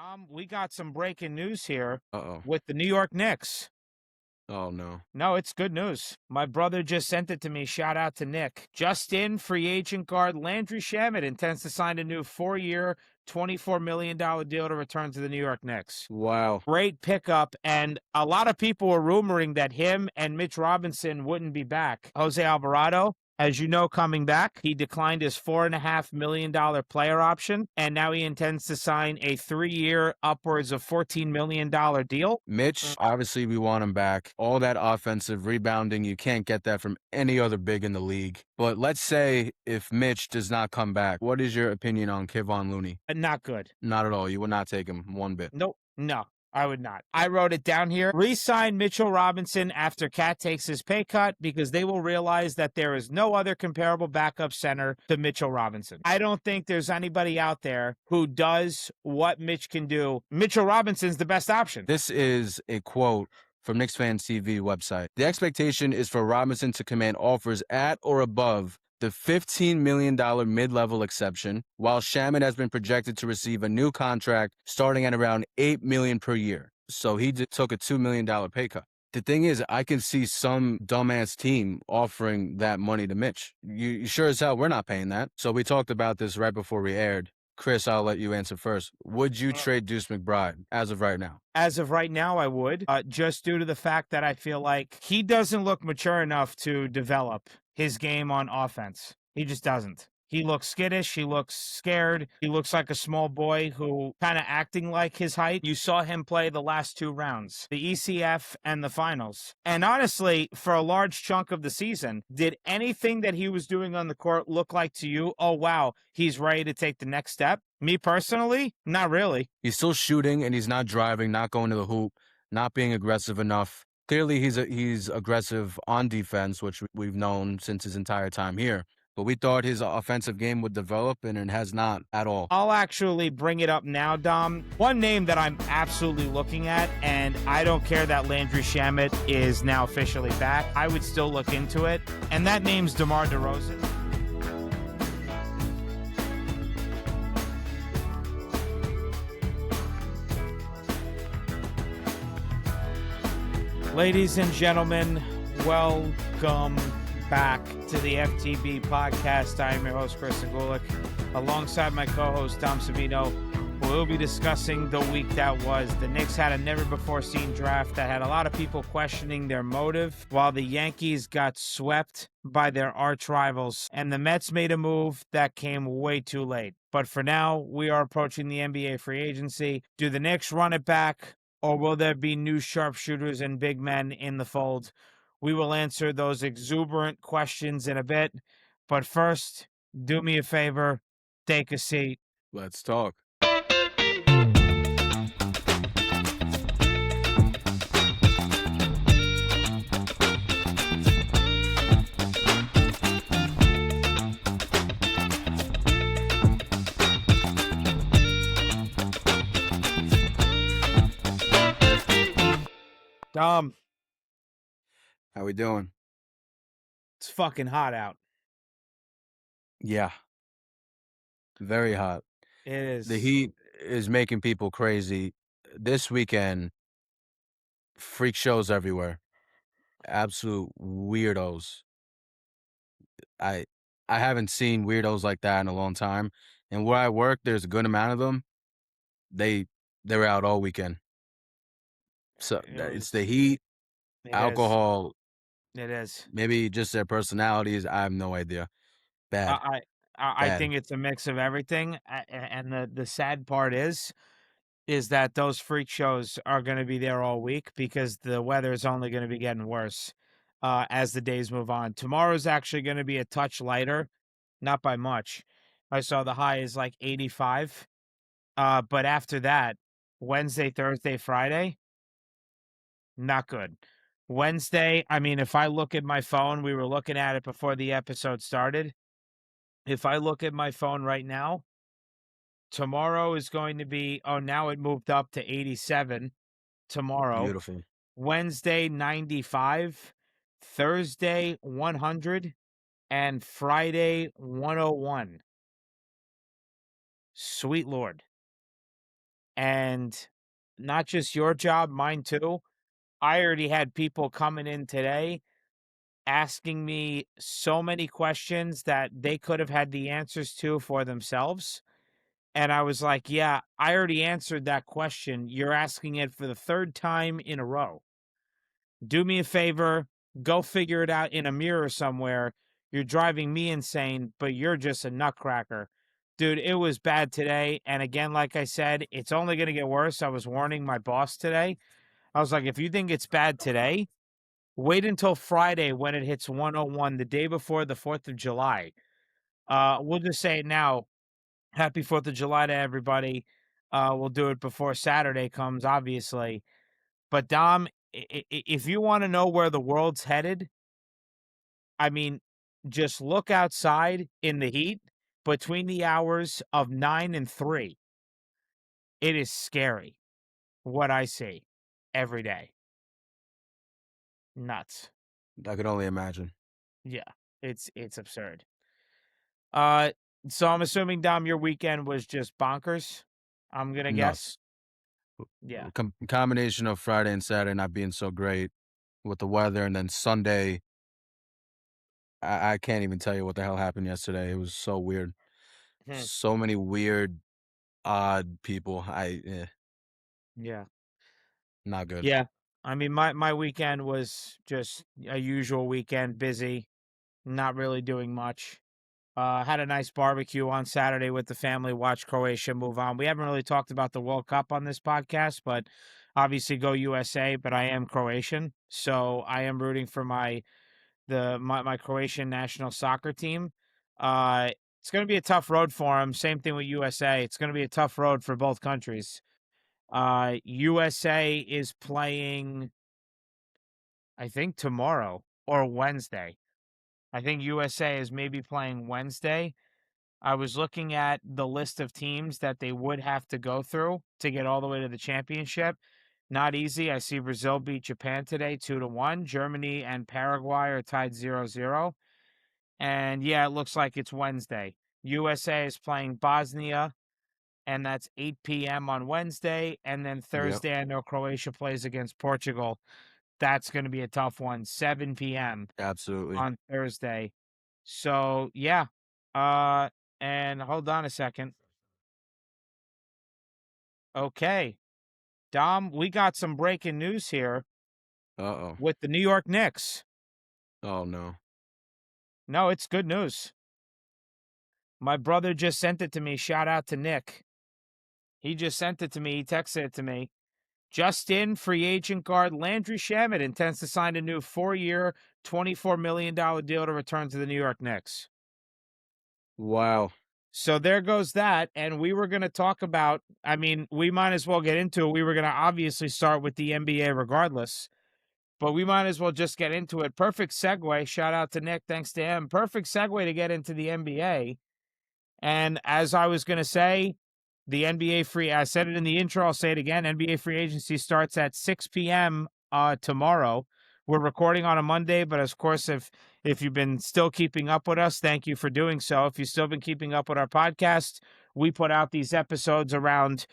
Dom, we got some breaking news here Uh-oh. with the New York Knicks. Oh, no. No, it's good news. My brother just sent it to me. Shout out to Nick. Just in, free agent guard Landry Shamet intends to sign a new 4-year, $24 million deal to return to the New York Knicks. Wow. Great pickup, and a lot of people were rumoring that him and Mitch Robinson wouldn't be back. Jose Alvarado, as you know, coming back. He declined his $4.5 million player option, and now he intends to sign a 3-year, upwards of $14 million deal. Mitch, obviously we want him back. All that offensive rebounding, you can't get that from any other big in the league. But let's say if Mitch does not come back, what is your opinion on Kevon Looney? Not good. Not at all. You would not take him one bit. Nope. No, I would not. I wrote it down here. Re-sign Mitchell Robinson after Cat takes his pay cut because they will realize that there is no other comparable backup center to Mitchell Robinson. I don't think there's anybody out there who does what Mitch can do. Mitchell Robinson's the best option. This is a quote from Knicks Fans TV website. The expectation is for Robinson to command offers at or above the $15 million mid-level exception, while Shamet has been projected to receive a new contract starting at around $8 million per year. So he took a $2 million pay cut. The thing is, I can see some dumbass team offering that money to Mitch. You sure as hell we're not paying that. So we talked about this right before we aired. Chris, I'll let you answer first. Would you trade Deuce McBride as of right now? As of right now, I would, just due to the fact that I feel like he doesn't look mature enough to develop his game on offense. He just doesn't. He looks skittish. He looks scared. He looks like a small boy who kind of acting like his height. You saw him play the last 2 rounds, the ECF and the finals. And honestly, for a large chunk of the season, did anything that he was doing on the court look like to you, oh, wow, he's ready to take the next step? Me personally, not really. He's still shooting and he's not driving, not going to the hoop, not being aggressive enough. Clearly, he's aggressive on defense, which we've known since his entire time here. But we thought his offensive game would develop, and it has not at all. I'll actually bring it up now, Dom. One name that I'm absolutely looking at, and I don't care that Landry Shamet is now officially back. I would still look into it, and that name's Demar Derozan. Ladies and gentlemen, welcome back to the FTB podcast. I am your host, Chris Agulik, alongside my co-host, Dom Savino. We'll be discussing the week that was. The Knicks had a never-before-seen draft that had a lot of people questioning their motive, while the Yankees got swept by their arch rivals, and the Mets made a move that came way too late. But for now, we are approaching the NBA free agency. Do the Knicks run it back, or will there be new sharpshooters and big men in the fold? We will answer those exuberant questions in a bit. But first, do me a favor, take a seat. Let's talk. Dom, How we doing? it's fucking hot out. Yeah. Very hot. It is. The heat is making people crazy. This weekend, freak shows everywhere. Absolute weirdos. I haven't seen weirdos like that in a long time. And where I work, there's a good amount of them. They were out all weekend. So it's the heat, alcohol. It is. Maybe just their personalities. I have no idea. Bad. I think it's a mix of everything. And the sad part is that those freak shows are going to be there all week because the weather is only going to be getting worse as the days move on. Tomorrow's actually going to be a touch lighter, not by much. I saw the high is like 85. But after that, Wednesday, Thursday, Friday, not good. Wednesday, I mean, if I look at my phone, we were looking at it before the episode started. If I look at my phone right now, tomorrow is going to be, now it moved up to 87 tomorrow. Beautiful. Wednesday, 95. Thursday, 100. And Friday, 101. Sweet Lord. And not just your job, mine too. I already had people coming in today asking me so many questions that they could have had the answers to for themselves. And I was like, yeah, I already answered that question. You're asking it for the third time in a row. Do me a favor, go figure it out in a mirror somewhere. You're driving me insane, but you're just a nutcracker. Dude, it was bad today. And again, like I said, it's only going to get worse. I was warning my boss today. I was like, if you think it's bad today, wait until Friday when it hits 101, the day before the 4th of July. We'll just say it now. Happy 4th of July to everybody. We'll do it before Saturday comes, obviously. But Dom, if you want to know where the world's headed, I mean, just look outside in the heat between the hours of 9 and 3. It is scary what I see every day. Nuts. I could only imagine. Yeah, it's absurd. So I'm assuming, Dom, your weekend was just bonkers. I'm gonna Nuts. guess. Yeah. Combination of Friday and Saturday not being so great with the weather, and then Sunday, I can't even tell you what the hell happened yesterday. It was so weird. Hmm. So many weird, odd people. Yeah. Not good. Yeah. I mean, my weekend was just a usual weekend, busy, not really doing much. Had a nice barbecue on Saturday with the family, watched Croatia move on. We haven't really talked about the World Cup on this podcast, but obviously go USA, but I am Croatian, so I am rooting for my Croatian national soccer team. It's going to be a tough road for them. Same thing with USA. It's going to be a tough road for both countries. USA is playing, I think, tomorrow or Wednesday. I think USA is maybe playing Wednesday. I was looking at the list of teams that they would have to go through to get all the way to the championship. Not easy. I see Brazil beat Japan today 2-1. Germany and Paraguay are tied 0-0. And yeah, it looks like it's Wednesday. USA is playing Bosnia, and that's 8 p.m. on Wednesday. And then Yep, Thursday, I know Croatia plays against Portugal. That's going to be a tough one. 7 p.m. absolutely. on Thursday. So, yeah. Uh, and hold on a second. Okay. Dom, we got some breaking news here Uh-oh. with the New York Knicks. Oh, no. No, it's good news. My brother just sent it to me. Shout out to Nick. He just sent it to me. He texted it to me. Just in, free agent guard Landry Shamet intends to sign a new 4-year, $24 million deal to return to the New York Knicks. Wow. So there goes that. And we were going to talk about, I mean, we might as well get into it. We were going to obviously start with the NBA regardless, but we might as well just get into it. Perfect segue. Shout out to Nick. Thanks to him. Perfect segue to get into the NBA. And as I was going to say, the NBA I said it in the intro, I'll say it again. NBA free agency starts at 6 p.m. Tomorrow. We're recording on a Monday, but of course, if you've been still keeping up with us, thank you for doing so. If you've still been keeping up with our podcast, we put out these episodes around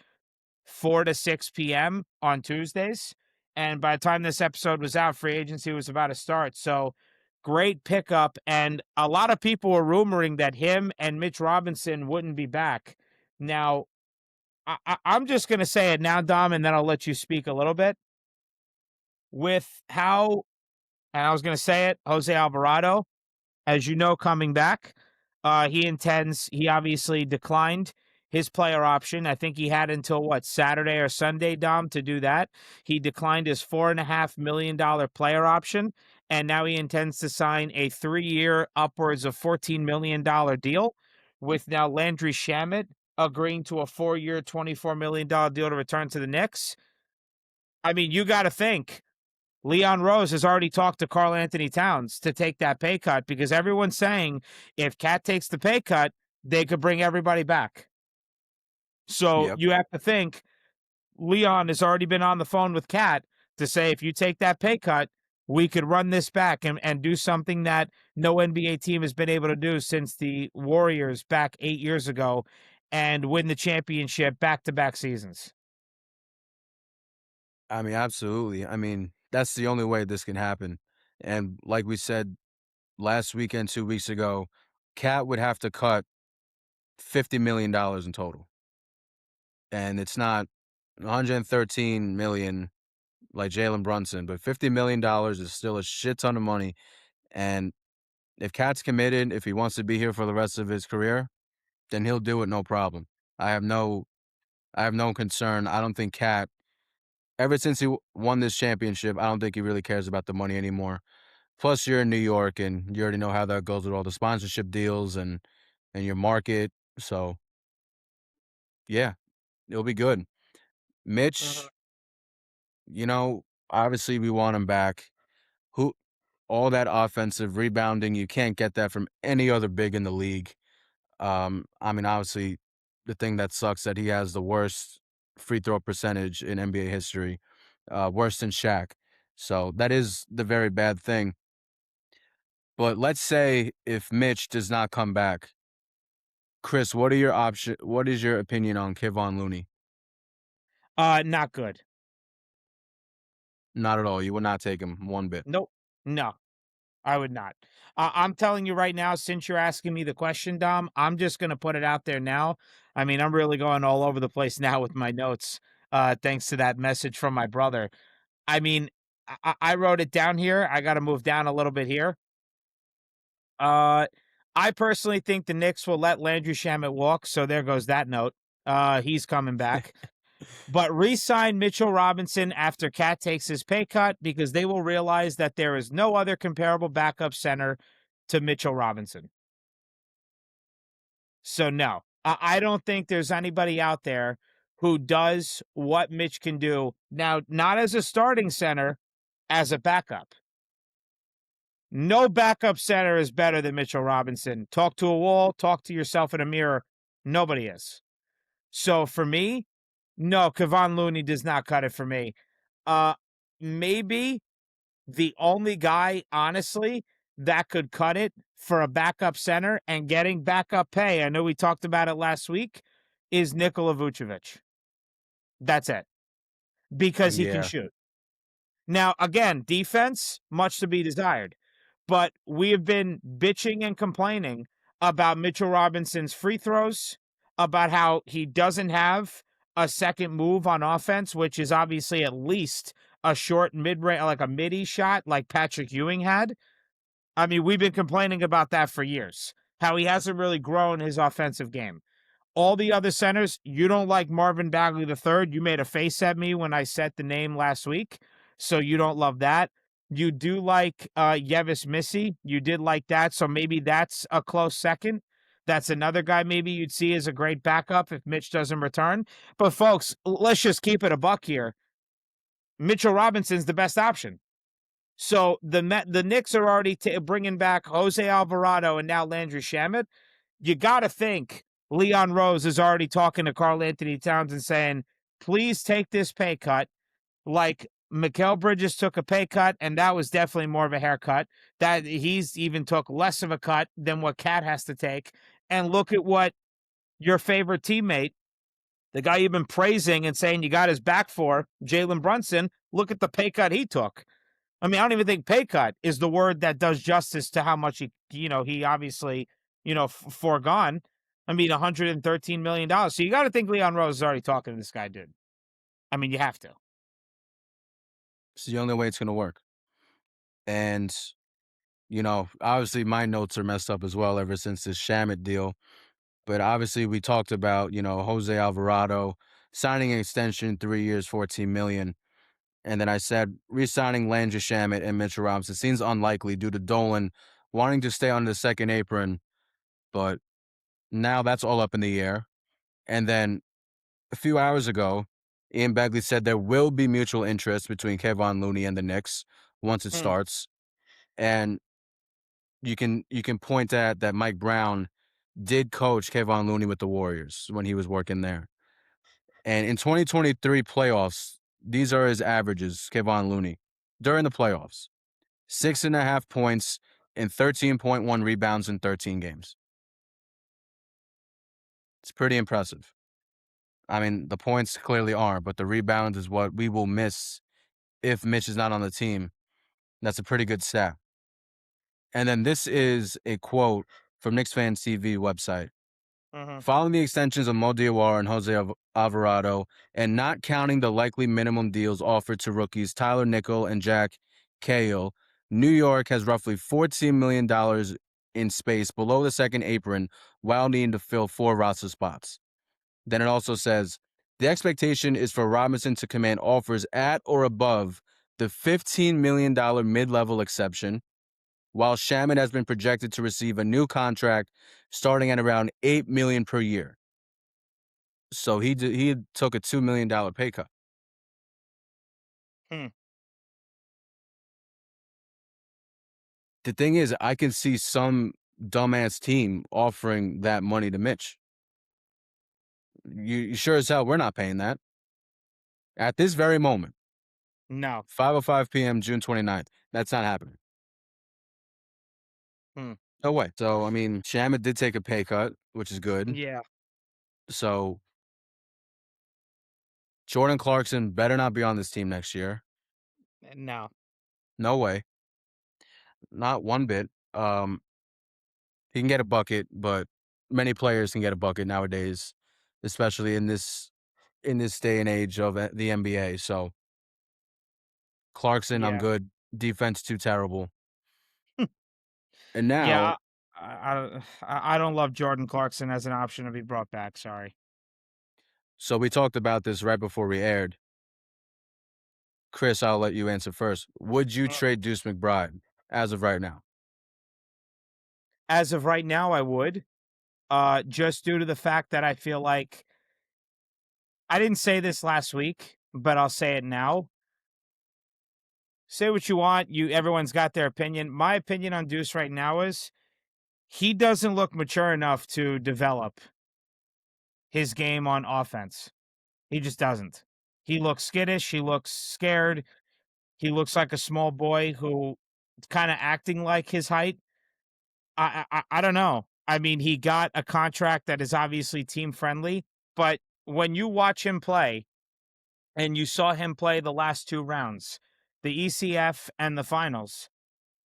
4 to 6 p.m. on Tuesdays. And by the time this episode was out, free agency was about to start. So great pickup. And a lot of people were rumoring that him and Mitch Robinson wouldn't be back. Now, I'm just going to say it now, Dom, and then I'll let you speak a little bit. With how, and I was going to say it, Jose Alvarado, as you know, coming back. He obviously declined his player option. I think he had until Saturday or Sunday, Dom, to do that. He declined his $4.5 million player option, and now he intends to sign a 3-year, upwards of $14 million deal with now Landry Shamet agreeing to a 4-year, $24 million deal to return to the Knicks. I mean, you got to think. Leon Rose has already talked to Karl Anthony Towns to take that pay cut because everyone's saying if Cat takes the pay cut, they could bring everybody back. So Yep. you have to think Leon has already been on the phone with Cat to say if you take that pay cut, we could run this back and do something that no NBA team has been able to do since the Warriors back 8 years ago and win the championship back-to-back seasons. I mean, absolutely. I mean, that's the only way this can happen. And like we said last weekend, 2 weeks ago, Cat would have to cut $50 million dollars in total. And it's not 113 million like Jalen Brunson, but $50 million dollars is still a shit ton of money. And if Cat's committed, if he wants to be here for the rest of his career, then he'll do it no problem. I have no I have no concern. I don't think Cat ever since he won this championship, I don't think he really cares about the money anymore. Plus, you're in New York, and you already know how that goes with all the sponsorship deals and your market. So yeah, it'll be good. Mhm. Mitch, obviously we want him back. Who all that offensive rebounding, you can't get that from any other big in the league. I mean, obviously, the thing that sucks that he has the worst free throw percentage in NBA history, worse than Shaq. So that is the very bad thing. But let's say if Mitch does not come back, Chris, what is your opinion on Kevon Looney? Not good. Not at all. You would not take him one bit. Nope. No, I would not. I'm telling you right now, since you're asking me the question, Dom, I'm just going to put it out there now. I mean, I'm really going all over the place now with my notes, thanks to that message from my brother. I mean, I wrote it down here. I got to move down a little bit here. Uh, I personally think the Knicks will let Landry Shamet walk. So there goes that note. He's coming back. But re-sign Mitchell Robinson after Cat takes his pay cut because they will realize that there is no other comparable backup center to Mitchell Robinson. So no, I don't think there's anybody out there who does what Mitch can do now, not as a starting center, as a backup. No backup center is better than Mitchell Robinson. Talk to a wall, talk to yourself in a mirror. Nobody is. So for me, no, Kevon Looney does not cut it for me. Uh, Maybe the only guy, honestly, that could cut it for a backup center and getting backup pay, I know we talked about it last week, is Nikola Vucevic. That's it. Because he can Yeah. shoot. Now, again, defense, much to be desired. But we have been bitching and complaining about Mitchell Robinson's free throws, about how he doesn't have a second move on offense, which is obviously at least a short mid-range, like a midi shot like Patrick Ewing had. I mean, we've been complaining about that for years, how he hasn't really grown his offensive game. All the other centers, you don't like Marvin Bagley III. You made a face at me when I said the name last week, so you don't love that. You do like Yves Missi. You did like that, so maybe that's a close second. That's another guy maybe you'd see as a great backup if Mitch doesn't return. But folks, let's just keep it a buck here. Mitchell Robinson's the best option. So the Knicks are already bringing back Jose Alvarado and now Landry Shamet. You got to think Leon Rose is already talking to Karl Anthony Towns and saying, please take this pay cut. Like Mikal Bridges took a pay cut, and that was definitely more of a haircut. That he's even took less of a cut than what Cat has to take. And look at what your favorite teammate, the guy you've been praising and saying you got his back for, Jalen Brunson, look at the pay cut he took. I mean, I don't even think pay cut is the word that does justice to how much he obviously, foregone. I mean, $113 million. So you got to think Leon Rose is already talking to this guy, dude. I mean, you have to. It's the only way it's going to work. And, obviously my notes are messed up as well ever since this Shamit deal. But obviously we talked about, Jose Alvarado signing an extension, 3 years, 14 million. And then I said re-signing Landry Shamet and Mitchell Robinson seems unlikely due to Dolan wanting to stay on the second apron. But now that's all up in the air. And then a few hours ago, Ian Begley said there will be mutual interest between Kevon Looney and the Knicks once it Hmm. starts. And you can point at that Mike Brown did coach Kevon Looney with the Warriors when he was working there. And in 2023 playoffs, these are his averages, Kevon Looney, during the playoffs. 6.5 points and 13.1 rebounds in 13 games. It's pretty impressive. I mean, the points clearly aren't, but the rebounds is what we will miss if Mitch is not on the team. That's a pretty good stat. And then this is a quote from Knicks Fans TV website. Mm-hmm. Following the extensions of Mo Diawara and Jose Alvarado, and not counting the likely minimum deals offered to rookies Tyler Nickel and Jack Cahill, New York has roughly $14 million in space below the second apron while needing to fill 4 roster spots. Then it also says, the expectation is for Robinson to command offers at or above the $15 million mid-level exception, while Shamet has been projected to receive a new contract starting at around $8 million per year. So he took a $2 million pay cut. Hmm. The thing is, I can see some dumbass team offering that money to Mitch. You sure as hell we're not paying that. At this very moment, No. 5:05 p.m., June 29th. That's not happening. Hmm. No way. So, I mean, Shamet did take a pay cut, which is good. Yeah. So, Jordan Clarkson better not be on this team next year. No. No way. Not one bit. He can get a bucket, but many players can get a bucket nowadays, especially in this day and age of the NBA. So, Clarkson, I'm Yeah. good. Defense too terrible. And Yeah. now, I don't love Jordan Clarkson as an option to be brought back. Sorry. so we talked about this right before we aired. Chris, I'll let you answer first. Would you Uh, trade Deuce McBride as of right now? As of right now, I would. Just due to the fact that I feel like I didn't say this last week, but I'll say it now. Say what you want. Everyone's got their opinion. My opinion on Deuce right now is he doesn't look mature enough to develop his game on offense. He just doesn't. He looks skittish. He looks scared. He looks like a small boy who kind of acting like his height. I don't know. I mean, he got a contract that is obviously team friendly, but when you watch him play, and you saw him play the last 2 rounds, the ECF and the finals,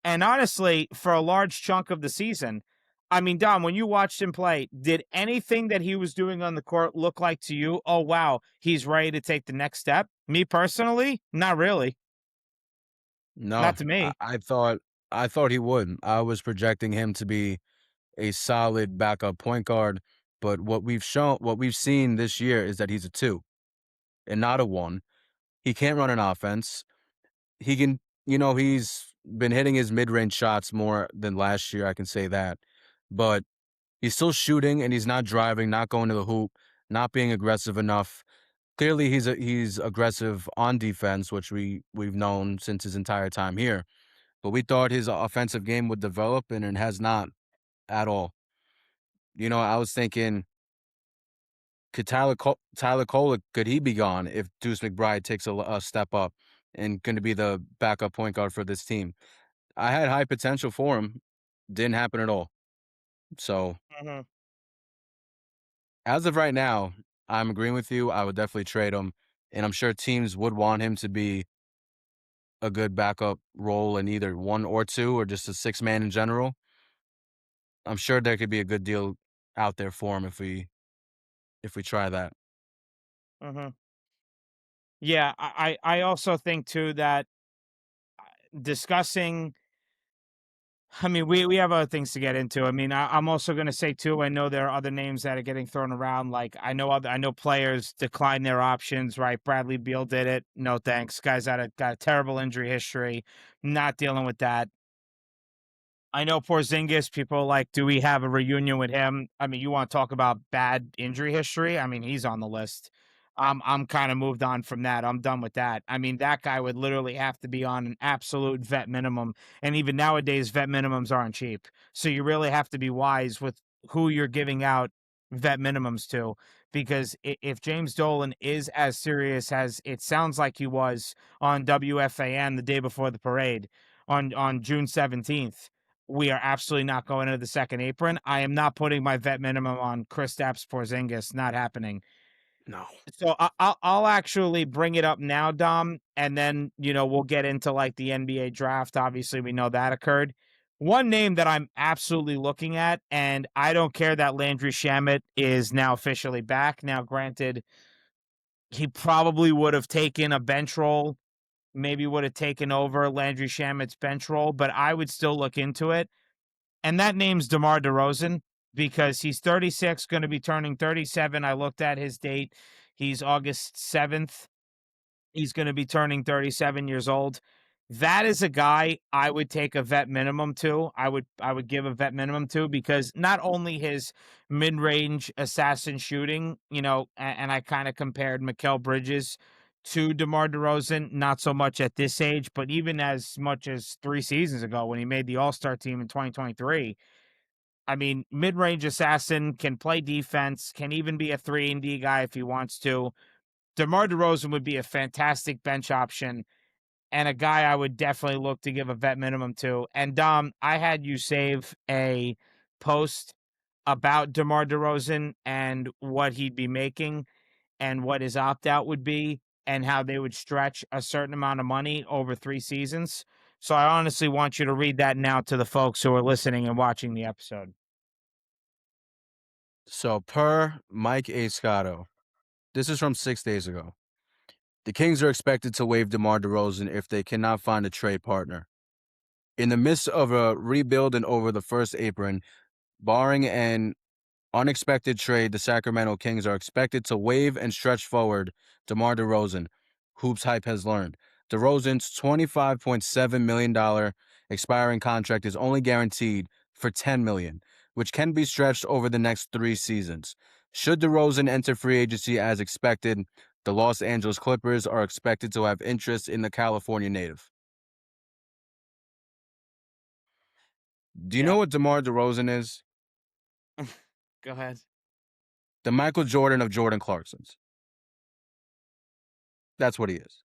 and honestly, for a large chunk of the season, I mean, Dom, when you watched him play, did anything that he was doing on the court look like to you, oh, wow, he's ready to take the next step? Me personally, not really. No, Not to me. I thought he would. I was projecting him to be a solid backup point guard, but what we've seen this year is that he's a 2 and not a 1. He can't run an offense. He can, he's been hitting his mid-range shots more than last year, I can say that. But he's still shooting and he's not driving, not going to the hoop, not being aggressive enough. Clearly he's aggressive on defense, which we've known since his entire time here. But we thought his offensive game would develop, and it has not at all. I was thinking, could Tyler Cole, could he be gone if Deuce McBride takes a step up and going to be the backup point guard for this team? I had high potential for him. Didn't happen at all. So Mhm. as of right now, I'm agreeing with you. I would definitely trade him, and I'm sure teams would want him to be a good backup role in either 1 or 2 or just a 6-man in general. I'm sure there could be a good deal out there for him if we try that. Mhm. Yeah, I also think too that discussing I mean, we have other things to get into. I mean, I'm also going to say too. I know there are other names that are getting thrown around. Like I know players decline their options. Right, Bradley Beal did it. No thanks. Guys got a terrible injury history. Not dealing with that. I know Porzingis. People are like, do we have a reunion with him? I mean, you want to talk about bad injury history? I mean, he's on the list. I'm kind of moved on from that. I'm done with that. I mean, that guy would literally have to be on an absolute vet minimum, and even nowadays, vet minimums aren't cheap. So you really have to be wise with who you're giving out vet minimums to, because if James Dolan is as serious as it sounds like he was on WFAN the day before the parade on June 17th, we are absolutely not going into the second apron. I am not putting my vet minimum on Kristaps Porzingis. Not happening. No. So I'll actually bring it up now, Dom, and then we'll get into like the NBA draft. Obviously, we know that occurred. One name that I'm absolutely looking at, and I don't care that Landry Shamet is now officially back. Now, granted, he probably would have taken a bench role, maybe would have taken over Landry Shamet's bench role, but I would still look into it. And that name's Demar Derozan because he's 36, going to be turning 37. I looked at his date. He's August 7th. He's going to be turning 37 years old. That is a guy I would take a vet minimum to. I would give a vet minimum to because not only his mid-range assassin shooting, and I kind of compared Mikal Bridges to DeMar DeRozan, not so much at this age, but even as much as 3 seasons ago when he made the All-Star team in 2023. I mean, mid-range assassin, can play defense, can even be a 3-and-D guy if he wants to. DeMar DeRozan would be a fantastic bench option and a guy I would definitely look to give a vet minimum to. And Dom, I had you save a post about DeMar DeRozan and what he'd be making and what his opt-out would be and how they would stretch a certain amount of money over 3 seasons. So I honestly want you to read that now to the folks who are listening and watching the episode. So per Mike A. Scotto, this is from 6 days ago. The Kings are expected to waive DeMar DeRozan if they cannot find a trade partner. In the midst of a rebuild and over the first apron, barring an unexpected trade, the Sacramento Kings are expected to waive and stretch forward DeMar DeRozan, Hoops Hype has learned. DeRozan's $25.7 million expiring contract is only guaranteed for $10 million, which can be stretched over the next 3 seasons. Should DeRozan enter free agency as expected, the Los Angeles Clippers are expected to have interest in the California native. Do you Yeah. know what DeMar DeRozan is? Go ahead. The Michael Jordan of Jordan Clarksons. That's what he is.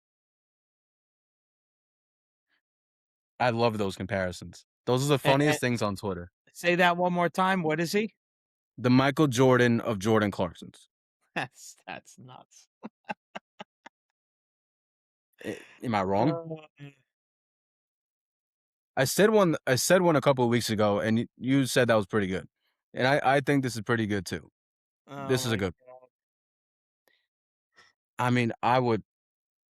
I love those comparisons. Those are the And funniest things on Twitter. say that one more time. What is he? The Michael Jordan of Jordan Clarksons. That's nuts. Am I wrong? Uh, I said one a couple of weeks ago, and you said that was pretty good. And I think this is pretty good too. oh This is a my good. God. I mean, I would.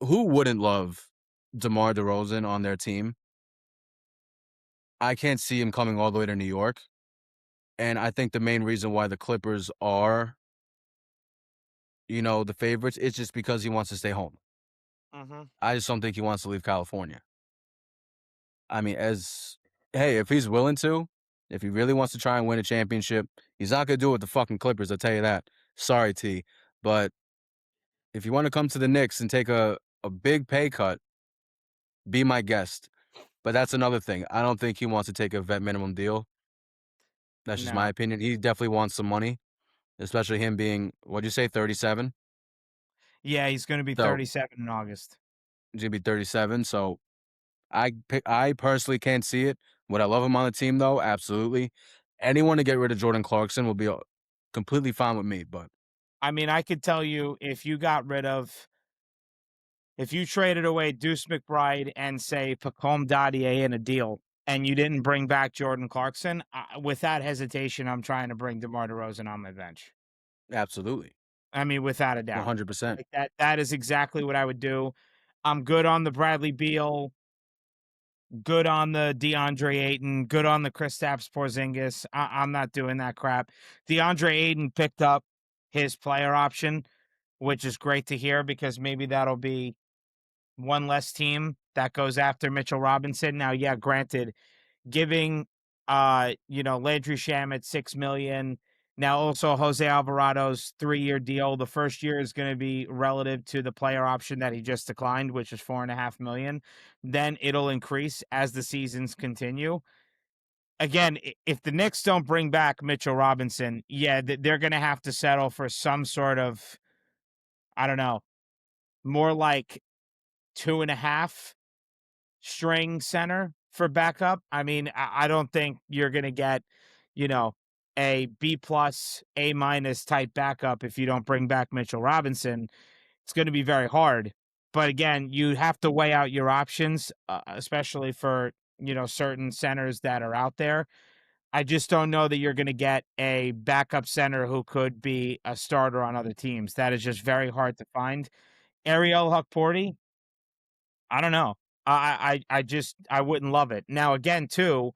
Who wouldn't love DeMar DeRozan on their team? I can't see him coming all the way to New York, and I think the main reason why the Clippers are, the favorites, is just because he wants to stay home. Mm-hmm. I just don't think he wants to leave California. I mean, hey, if he's willing to, if he really wants to try and win a championship, he's not gonna do it with the fucking Clippers. I'll tell you that. Sorry, T, but if you want to come to the Knicks and take a big pay cut, be my guest. But that's another thing. I don't think he wants to take a vet minimum deal. That's just my No. opinion. He definitely wants some money, especially him being, what'd you say, 37? Yeah, he's going to be So 37 in August. he's gonna be 37. So I personally can't see it. Would I love him on the team though? Absolutely. Anyone to get rid of Jordan Clarkson will be completely fine with me. But I mean, I could tell you if you traded away Deuce McBride and say Pacome Dadier in a deal and you didn't bring back Jordan Clarkson, without hesitation, I'm trying to bring DeMar DeRozan on my bench. absolutely, I mean, without a doubt. 100%. Like that is exactly what I would do. I'm good on the Bradley Beal, good on the DeAndre Ayton, good on the Kristaps Porzingis. I'm not doing that crap. DeAndre Ayton picked up his player option, which is great to hear because maybe that'll be one less team that goes after Mitchell Robinson. Now, yeah, granted, giving Landry Shamet $6 million. Now also Jose Alvarado's 3-year deal. The first year is going to be relative to the player option that he just declined, which is $4.5 million. Then it'll increase as the seasons continue. Again, if the Knicks don't bring back Mitchell Robinson, yeah, they're going to have to settle for some sort of, I don't know, more like 2.5 string center for backup. I mean, I don't think you're going to get, you know, a B plus, A minus type backup if you don't bring back Mitchell Robinson. It's going to be very hard. But again, you have to weigh out your options, especially for, certain centers that are out there. I just don't know that you're going to get a backup center who could be a starter on other teams. That is just very hard to find. Ariel Hukporti, I don't know. I wouldn't love it. Now again, too,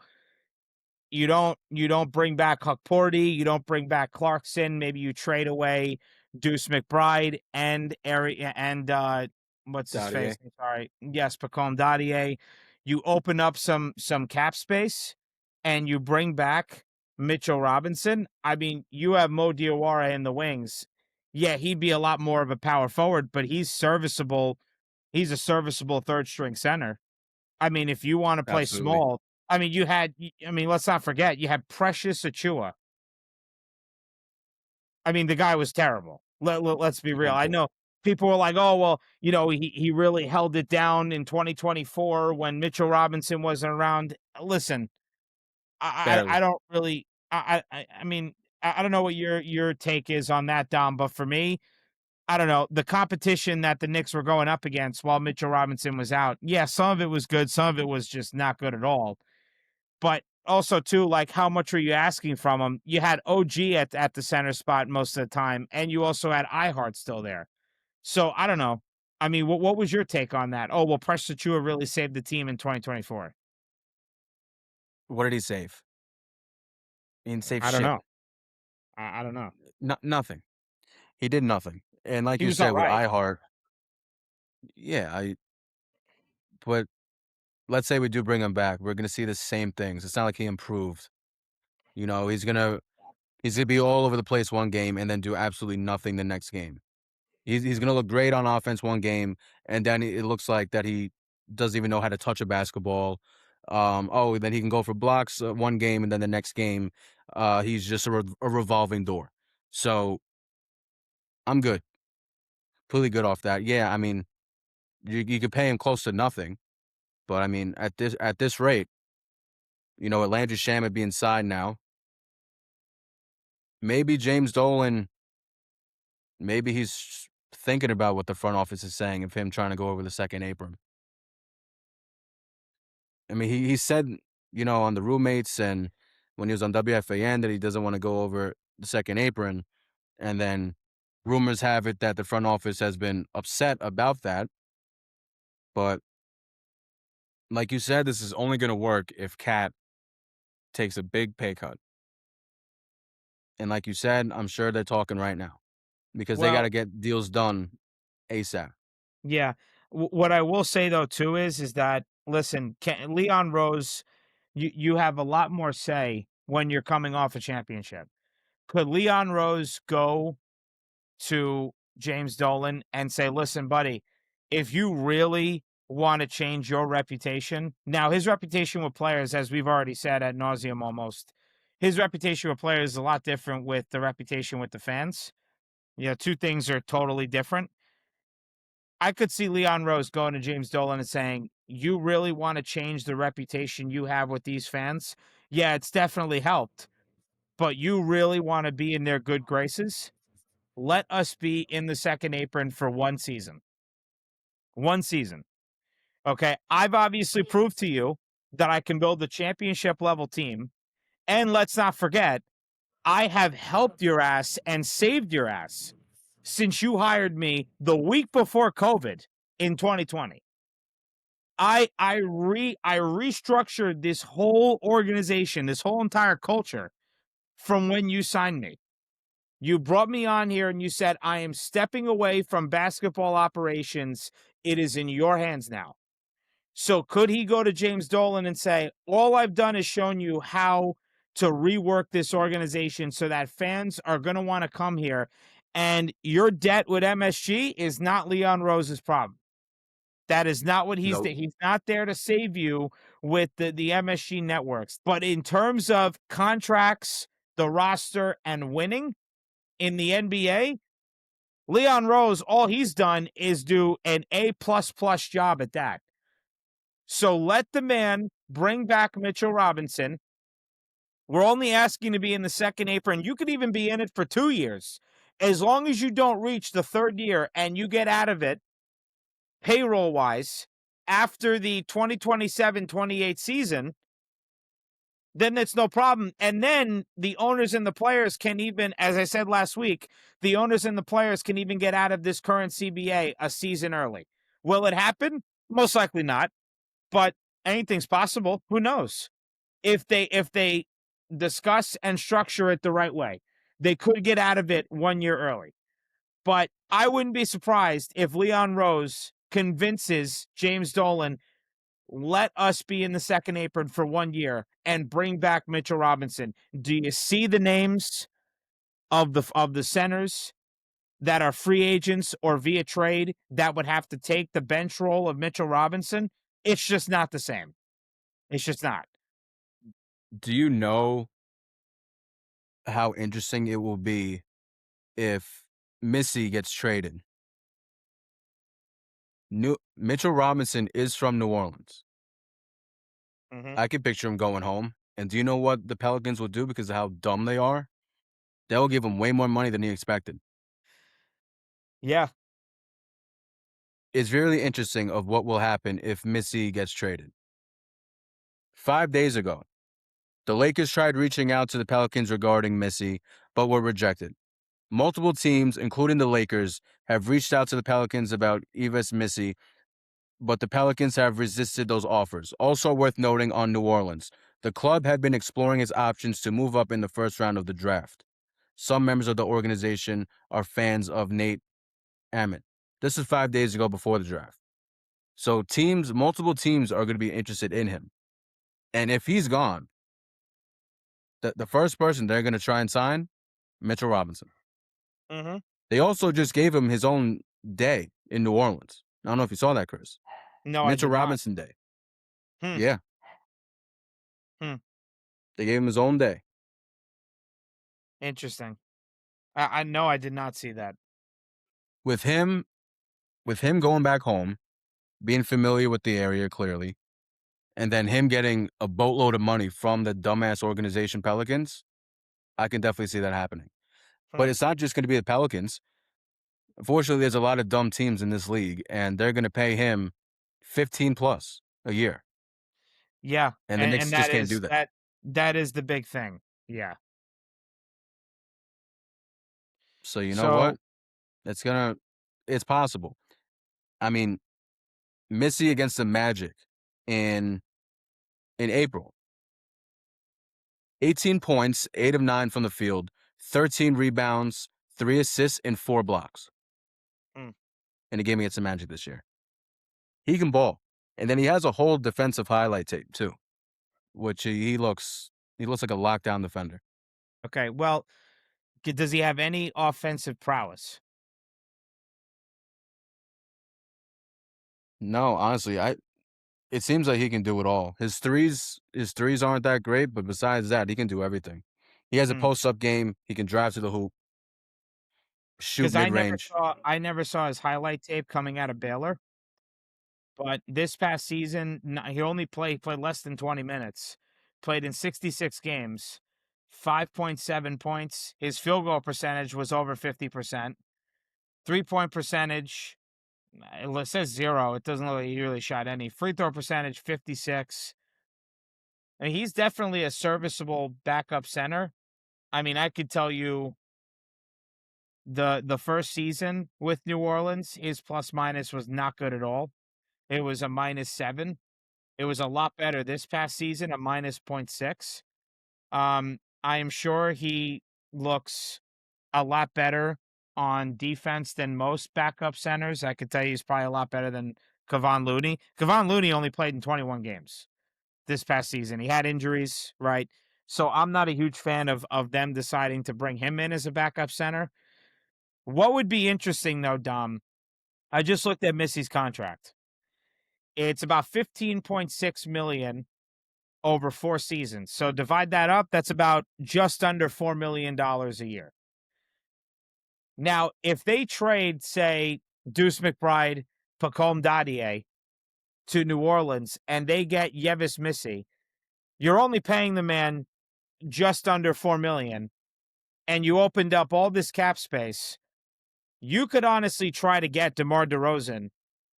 you don't bring back Hukporti, you don't bring back Clarkson. Maybe you trade away Deuce McBride and what's his Dadier. face? I'm sorry, yes, Pacom Dadier. You open up some cap space, and you bring back Mitchell Robinson. I mean, you have Mo Diawara in the wings. Yeah, he'd be a lot more of a power forward, but he's serviceable. He's a serviceable third string center. I mean, if you want to play Absolutely. small, I mean, let's not forget, you had Precious Achua. I mean, the guy was terrible. Let's be real. I Awful. know people were like, oh, well, he really held it down in 2024 when Mitchell Robinson wasn't around. Listen, I Barely. don't really, I mean, I don't know what your take is on that, Dom, but for me, I don't know, the competition that the Knicks were going up against while Mitchell Robinson was out. Yeah, some of it was good, some of it was just not good at all. But also, too, like, how much were you asking from him? You had OG at the center spot most of the time, and you also had iHeart still there. So I don't know. I mean, what was your take on that? Oh, well, Precious Achiuwa really saved the team in 2024. What did he save? He didn't save I don't shit. know. I don't know. Nothing. He did nothing. And like He you was all said with right. iHeart, yeah, but let's say we do bring him back, we're gonna see the same things. It's not like he improved. He's gonna be all over the place one game and then do absolutely nothing the next game. He's gonna look great on offense one game, and then it looks like that he doesn't even know how to touch a basketball. Then he can go for blocks one game, and then the next game, he's just a revolving door. So I'm good, completely good off that. Yeah, I mean, you could pay him close to nothing, but I mean, at this rate, with Landry Shamet being signed now, maybe James Dolan, maybe he's thinking about what the front office is saying of him trying to go over the second apron. I mean, he said, on the roommates and when he was on WFAN that he doesn't want to go over the second apron. And then rumors have it that the front office has been upset about that. But like you said, this is only going to work if Cat takes a big pay cut. And like you said, I'm sure they're talking right now because they got to Well, get deals done ASAP. yeah. What I will say though too is that, listen, Leon Rose, you have a lot more say when you're coming off a championship. Could Leon Rose go to James Dolan and say, listen, buddy, if you really want to change your reputation, now his reputation with players, as we've already said ad nauseum almost, his reputation with players is a lot different with the reputation with the fans. Two things are totally different. I could see Leon Rose going to James Dolan and saying, you really want to change the reputation you have with these fans? Yeah, it's definitely helped, but you really want to be in their good graces? Let us be in the second apron for one season. One season. Okay. I've obviously proved to you that I can build a championship level team. And let's not forget, I have helped your ass and saved your ass since you hired me the week before COVID in 2020. I restructured this whole organization, this whole entire culture from when you signed me. You brought me on here and you said, I am stepping away from basketball operations. It is in your hands now. So could he go to James Dolan and say, all I've done is shown you how to rework this organization so that fans are going to want to come here. And your debt with MSG is not Leon Rose's problem. That is not what he's Nope. he's not there to save you with the MSG networks. But in terms of contracts, the roster, and winning, in the NBA, Leon Rose, all he's done is do an A++ job at that. So let the man bring back Mitchell Robinson. We're only asking to be in the second apron. You could even be in it for 2 years. As long as you don't reach the third year and you get out of it payroll-wise after the 2027-28 season, then it's no problem. And then the owners and the players can even, as I said last week, the owners and the players can even get out of this current CBA a season early. Will it happen? Most likely not, but anything's possible. Who knows? If they discuss and structure it the right way, they could get out of it 1 year early. But I wouldn't be surprised if Leon Rose convinces James Dolan, let us be in the second apron for 1 year and bring back Mitchell Robinson. Do you see the names of the centers that are free agents or via trade that would have to take the bench role of Mitchell Robinson? It's just not the same. It's just not. Do you know how interesting it will be if Missi gets traded? Mitchell Robinson is from New Orleans. Mm-hmm. I can picture him going home. And do you know what the Pelicans will do because of how dumb they are? They'll give him way more money than he expected. Yeah. It's really interesting of what will happen if Missi gets traded. 5 days ago, the Lakers tried reaching out to the Pelicans regarding Missi, but were rejected. Multiple teams, including the Lakers, have reached out to the Pelicans about Yves Missi, but the Pelicans have resisted those offers. Also worth noting on New Orleans, the club had been exploring its options to move up in the first round of the draft. Some members of the organization are fans of Nate Ammon. This is 5 days ago before the draft. So multiple teams are going to be interested in him. And if he's gone, the first person they're going to try and sign, Mitchell Robinson. Mm-hmm. They also just gave him his own day in New Orleans. I don't know if you saw that, Chris. No, Mitchell I did Robinson Day. not. Yeah. They gave him his own day. Interesting. I know I did not see that. With him going back home, being familiar with the area clearly, and then him getting a boatload of money from the dumbass organization Pelicans, I can definitely see that happening. But it's not just going to be the Pelicans. Unfortunately, there's a lot of dumb teams in this league, and they're going to pay him 15 plus a year. Yeah, And the Knicks just can't do that. That is the big thing. Yeah. So you know what? It's possible. I mean, Missi against the Magic in April. 18 points, 8 of 9 from the field, 13 rebounds, 3 assists, and 4 blocks. In a game against the Magic this year. He can ball. And then he has a whole defensive highlight tape, too, which he looks like a lockdown defender. Okay, well, does he have any offensive prowess? No, honestly, it seems like he can do it all. His threes aren't that great, but besides that, he can do everything. He has a post-up game. He can drive to the hoop, shoot mid-range. I never saw his highlight tape coming out of Baylor. But this past season, he only played less than 20 minutes. Played in 66 games, 5.7 points. His field goal percentage was over 50%. 3-point percentage, it says 0. It doesn't look like he really shot any. Free throw percentage, 56. And he's definitely a serviceable backup center. I mean, I could tell you the first season with New Orleans, his plus minus was not good at all. It was a -7. It was a lot better this past season, a -0.6. I am sure he looks a lot better on defense than most backup centers. I could tell you he's probably a lot better than Kevon Looney. Kevon Looney only played in 21 games this past season. He had injuries, right? So I'm not a huge fan of them deciding to bring him in as a backup center. What would be interesting, though, Dom, I just looked at Missi's contract. It's about $15.6 million over 4 seasons. So divide that up, that's about just under $4 million a year. Now, if they trade, say, Deuce McBride, Pacome Dadier to New Orleans and they get Yves Missi, you're only paying the man just under $4 million and you opened up all this cap space, you could honestly try to get DeMar DeRozan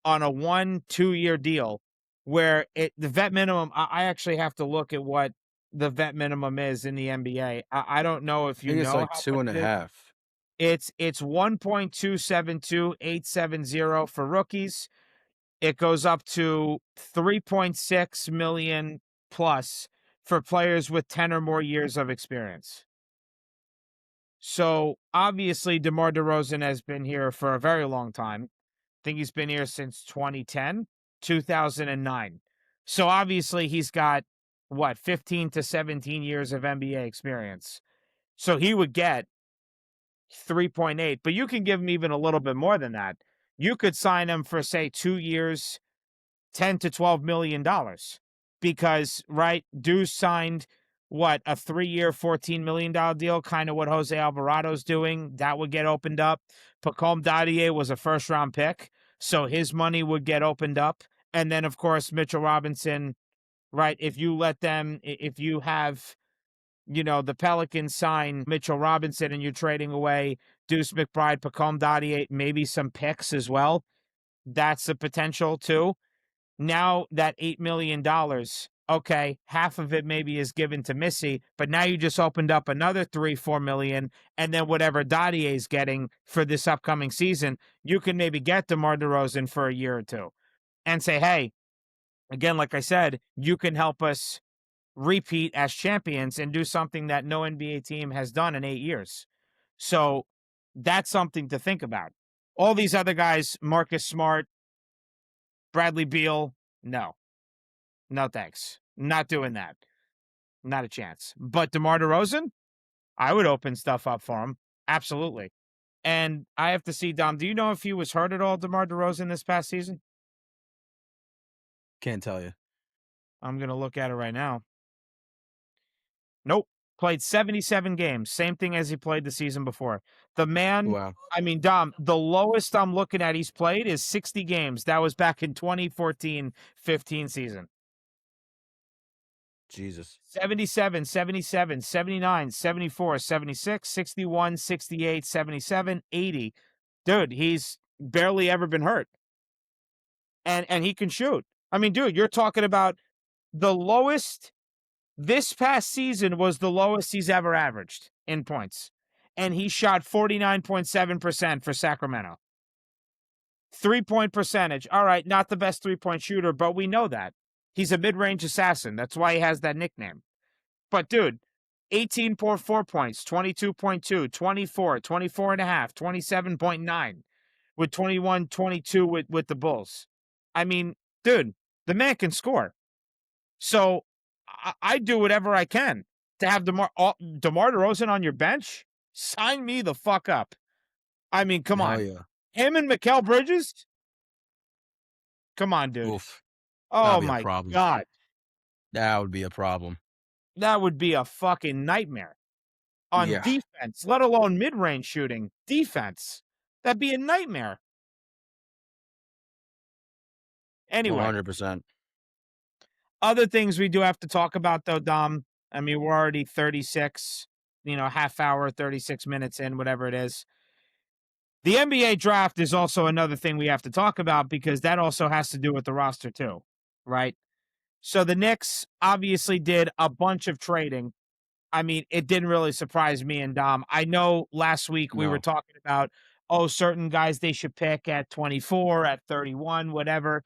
on a 1-2 year deal where the vet minimum, I actually have to look at what the vet minimum is in the NBA. I don't know if I you think it's know like how two much and a it is. half. It's 1.272870 for rookies. It goes up to 3.6 million plus for players with 10 or more years of experience. So obviously DeMar DeRozan has been here for a very long time. I think he's been here since 2010, 2009. So obviously he's got 15 to 17 years of NBA experience. So he would get 3.8, but you can give him even a little bit more than that. You could sign him for say 2 years, 10 to 12 million dollars, because right, Deuce signed a 3-year $14 million deal, kind of what Jose Alvarado's doing. That would get opened up. Pacome Dadier was a first round pick, so his money would get opened up. And then of course Mitchell Robinson, right, if you have the Pelicans sign Mitchell Robinson and you're trading away Deuce McBride, Pacome Dadier, maybe some picks as well, that's the potential too. Now that $8 million, okay, half of it maybe is given to Missi, but now you just opened up another 3-4 million, and then whatever Dadier is getting for this upcoming season, you can maybe get DeMar DeRozan for a year or two and say, hey, again, like I said, you can help us repeat as champions and do something that no NBA team has done in 8 years. So that's something to think about. All these other guys, Marcus Smart, Bradley Beal, no thanks. Not doing that. Not a chance. But DeMar DeRozan, I would open stuff up for him. Absolutely. And I have to see, Dom, do you know if he was hurt at all, DeMar DeRozan, this past season? Can't tell you. I'm going to look at it right now. Nope. Played 77 games. Same thing as he played the season before. The man, Wow. I mean, Dom, the lowest I'm looking at he's played is 60 games. That was back in 2014-15 season. Jesus. 77, 77, 79, 74, 76, 61, 68, 77, 80. Dude, he's barely ever been hurt. And he can shoot. I mean, dude, you're talking about the lowest. This past season was the lowest he's ever averaged in points. And he shot 49.7% for Sacramento. 3-point percentage. All right, not the best 3-point shooter, but we know that. He's a mid-range assassin. That's why he has that nickname. But, dude, 18.4 points, 22.2, 24, 24.5, 27.9 with 21, 22 with the Bulls. I mean, dude, the man can score. So I do whatever I can to have DeMar DeRozan on your bench. Sign me the fuck up. I mean, come on. Yeah. Him and Mikal Bridges? Come on, dude. Oof. Oh, That'd be a my problem. God. That would be a problem. That would be a fucking nightmare on defense, let alone mid-range shooting. Defense. That'd be a nightmare. Anyway. 100%. Other things we do have to talk about, though, Dom. I mean, we're already 36, half hour, 36 minutes in, whatever it is. The NBA draft is also another thing we have to talk about because that also has to do with the roster too, right? So the Knicks obviously did a bunch of trading. I mean, it didn't really surprise me and Dom. I know last week we were talking about, certain guys they should pick at 24, at 31, whatever.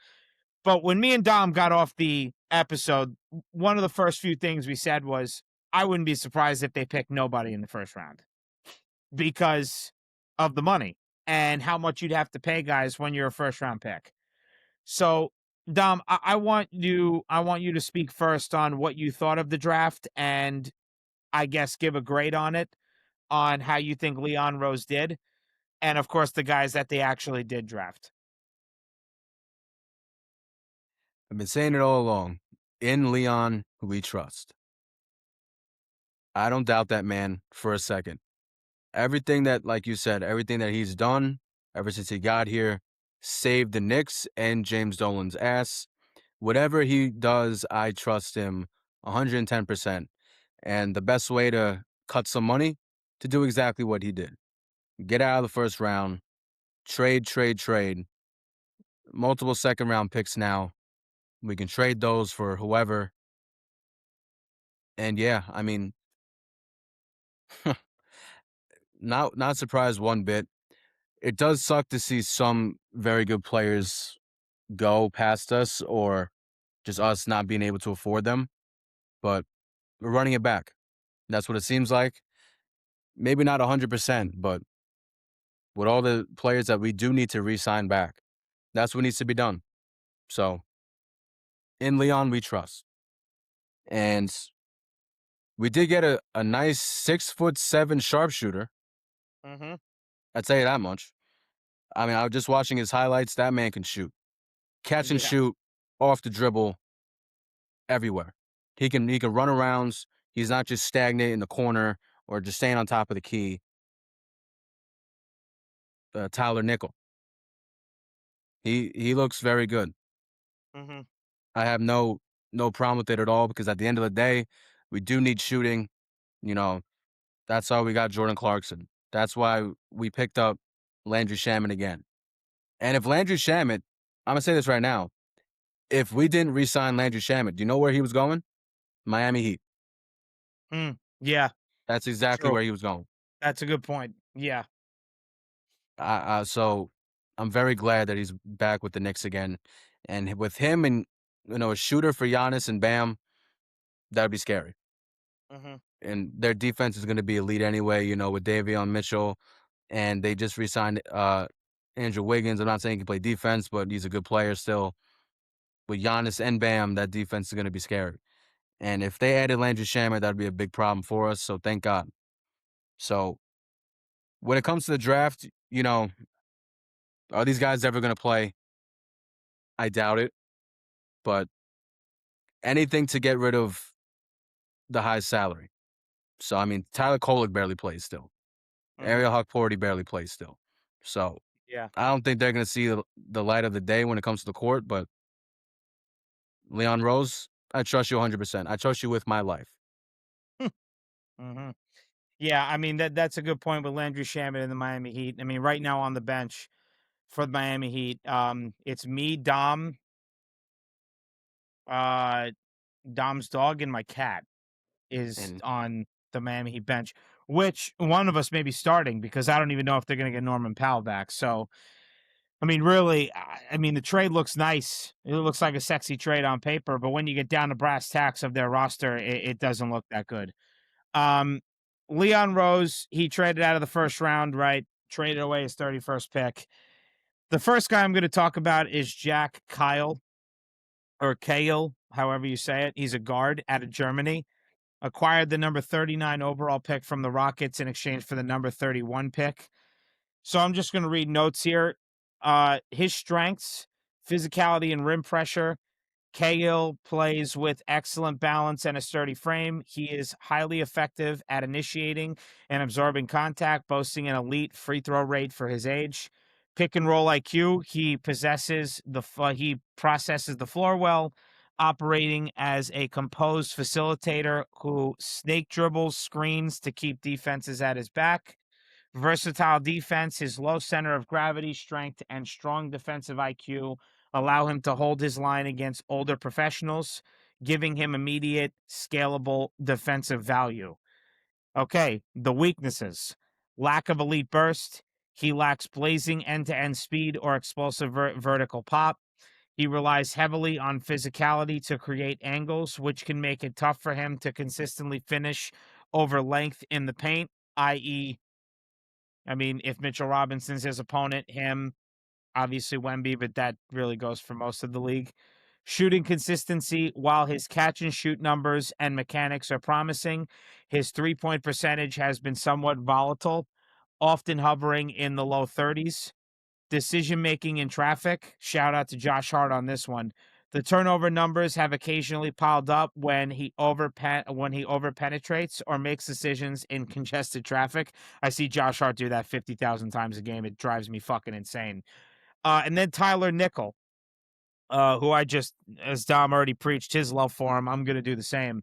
But when me and Dom got off the episode, one of the first few things we said was, I wouldn't be surprised if they picked nobody in the first round because of the money and how much you'd have to pay guys when you're a first round pick. So, Dom, I want you to speak first on what you thought of the draft and I guess give a grade on it, on how you think Leon Rose did, and of course the guys that they actually did draft. I've been saying it all along. In Leon, we trust. I don't doubt that man for a second. Everything that, like you said, everything that he's done ever since he got here saved the Knicks and James Dolan's ass. Whatever he does, I trust him 110%. And the best way to cut some money, to do exactly what he did. Get out of the first round, trade, trade, trade. Multiple second round picks now. We can trade those for whoever. And yeah, I mean, not surprised one bit. It does suck to see some very good players go past us or just us not being able to afford them, but we're running it back. That's what it seems like. Maybe not 100%, but with all the players that we do need to re-sign back, that's what needs to be done. So in Leon, we trust. And we did get a nice 6'7" sharpshooter. Mm-hmm. I'd say that much. I mean, I was just watching his highlights. That man can shoot. Catch and Yeah. shoot, off the dribble, everywhere. He can run arounds. He's not just stagnant in the corner or just staying on top of the key. Tyler Nickel. He looks very good. Mm-hmm. I have no problem with it at all because at the end of the day, we do need shooting. You know, that's why we got Jordan Clarkson. That's why we picked up Landry Shamet again. And if Landry Shamet, I'm gonna say this right now, if we didn't re-sign Landry Shamet, do you know where he was going? Miami Heat. Yeah. That's exactly True. where he was going. That's a good point. Yeah. So I'm very glad that he's back with the Knicks again. And with him and a shooter for Giannis and Bam, that'd be scary. Mm-hmm. And their defense is going to be elite anyway. With Davion Mitchell, and they just re-signed Andrew Wiggins. I'm not saying he can play defense, but he's a good player still. With Giannis and Bam, that defense is going to be scary. And if they added Landry Shamet, that'd be a big problem for us. So thank God. So when it comes to the draft, are these guys ever going to play? I doubt it. But anything to get rid of the high salary. So, I mean, Tyler Kolek barely plays still. Mm-hmm. Ariel Hawkporty barely plays still. So, Yeah. I don't think they're going to see the light of the day when it comes to the court. But Leon Rose, I trust you 100%. I trust you with my life. Mm-hmm. Yeah, I mean that's a good point with Landry Shamet and the Miami Heat. I mean, right now on the bench for the Miami Heat, it's me, Dom, uh, Dom's dog, and my cat is And on the Miami Heat bench. Which one of us may be starting because I don't even know if they're going to get Norman Powell back. So, I mean, really, I mean the trade looks nice. It looks like a sexy trade on paper, but when you get down to brass tacks of their roster, it doesn't look that good. Um, Leon Rose, he traded out of the first round, right? Traded away his 31st pick. The first guy I'm going to talk about is Jack Kyle or Kale, however you say it. He's a guard out of Germany. Acquired the number 39 overall pick from the Rockets in exchange for the number 31 pick. So I'm just going to read notes here. His strengths, physicality and rim pressure, Cahill plays with excellent balance and a sturdy frame. He is highly effective at initiating and absorbing contact, boasting an elite free throw rate for his age. Pick and roll IQ. He processes the floor well, operating as a composed facilitator who snake dribbles screens to keep defenses at his back. Versatile defense, his low center of gravity, strength, and strong defensive IQ allow him to hold his line against older professionals, giving him immediate, scalable defensive value. Okay, the weaknesses: lack of elite burst. He lacks blazing end to end speed or explosive vertical pop. He relies heavily on physicality to create angles, which can make it tough for him to consistently finish over length in the paint, i.e., I mean, if Mitchell Robinson's his opponent, him, obviously Wemby, but that really goes for most of the league. Shooting consistency, while his catch and shoot numbers and mechanics are promising, his 3-point percentage has been somewhat volatile, often hovering in the low 30s. Decision making in traffic, shout out to Josh Hart on this one. The turnover numbers have occasionally piled up when he over penetrates or makes decisions in congested traffic. I see Josh Hart do that 50,000 times a game. It drives me fucking insane. And then Tyler Nickel, who I just, as Dom already preached his love for him, I'm going to do the same.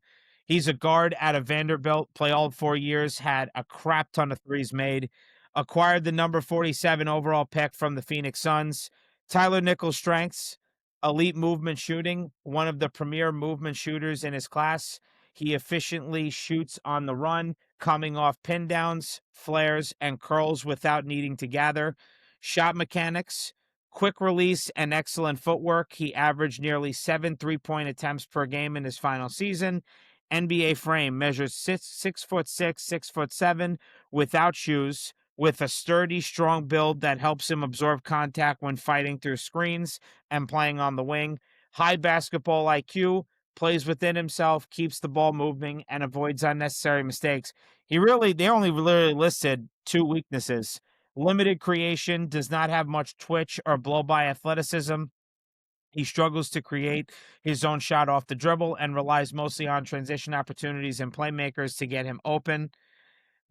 He's a guard out of Vanderbilt, play all 4 years, had a crap ton of threes made, acquired the number 47 overall pick from the Phoenix Suns. Tyler Nichols' strengths, elite movement shooting, one of the premier movement shooters in his class. He efficiently shoots on the run, coming off pin downs, flares, and curls without needing to gather. Shot mechanics, quick release, and excellent footwork. He averaged nearly 7 3-point attempts per game in his final season. NBA frame measures 6'6", 6'7", without shoes, with a sturdy, strong build that helps him absorb contact when fighting through screens and playing on the wing. High basketball IQ, plays within himself, keeps the ball moving, and avoids unnecessary mistakes. They only literally listed 2 weaknesses. Limited creation, does not have much twitch or blow-by athleticism. He struggles to create his own shot off the dribble and relies mostly on transition opportunities and playmakers to get him open.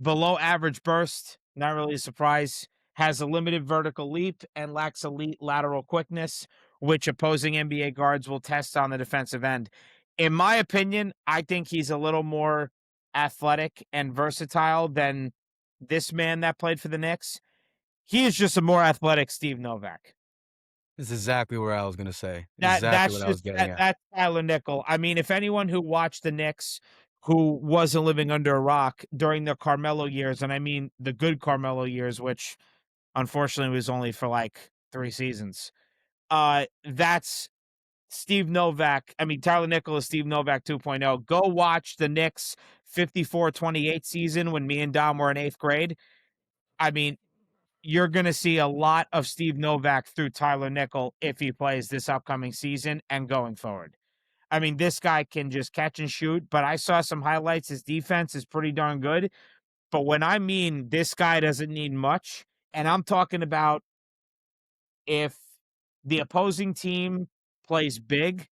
Below average burst, not really a surprise, has a limited vertical leap and lacks elite lateral quickness, which opposing NBA guards will test on the defensive end. In my opinion, I think he's a little more athletic and versatile than this man that played for the Knicks. He is just a more athletic Steve Novak. This is exactly where I was going to say. That Exactly that's what I was just getting that at. that's Tyler Nickel. I mean, if anyone who watched the Knicks who wasn't living under a rock during the Carmelo years, and I mean the good Carmelo years, which unfortunately was only for like 3 seasons. That's Steve Novak. I mean, Tyler Nickel is Steve Novak 2.0. Go watch the Knicks 54-28 season when me and Dom were in 8th grade. I mean, you're going to see a lot of Steve Novak through Tyler Nickel if he plays this upcoming season and going forward. I mean, this guy can just catch and shoot, but I saw some highlights. His defense is pretty darn good. But when I mean this guy doesn't need much, and I'm talking about if the opposing team plays big,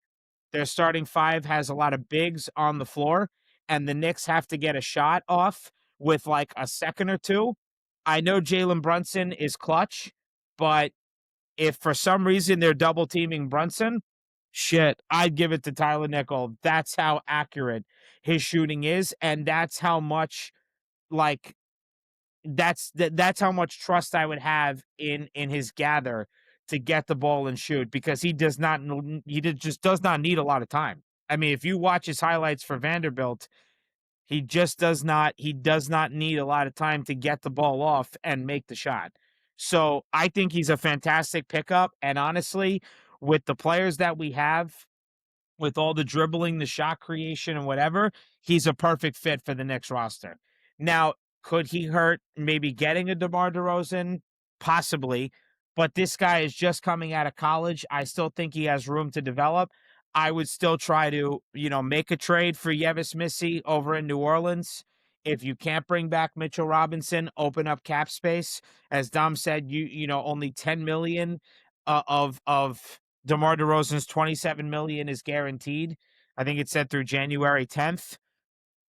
their starting 5 has a lot of bigs on the floor, and the Knicks have to get a shot off with like a second or two. I know Jalen Brunson is clutch, but if for some reason they're double teaming Brunson, shit, I'd give it to Tyler Nickel. That's how accurate his shooting is, and that's how much like that's how much trust I would have in his gather to get the ball and shoot, because just does not need a lot of time. I mean, if you watch his highlights for Vanderbilt, he does not need a lot of time to get the ball off and make the shot. So I think he's a fantastic pickup. And honestly, with the players that we have, with all the dribbling, the shot creation, and whatever, he's a perfect fit for the next roster. Now, could he hurt maybe getting a DeMar DeRozan? Possibly. But this guy is just coming out of college. I still think he has room to develop. I would still try to, make a trade for Yves Missi over in New Orleans. If you can't bring back Mitchell Robinson, open up cap space. As Dom said, only 10 million of DeMar DeRozan's 27 million is guaranteed. I think it said through January 10th.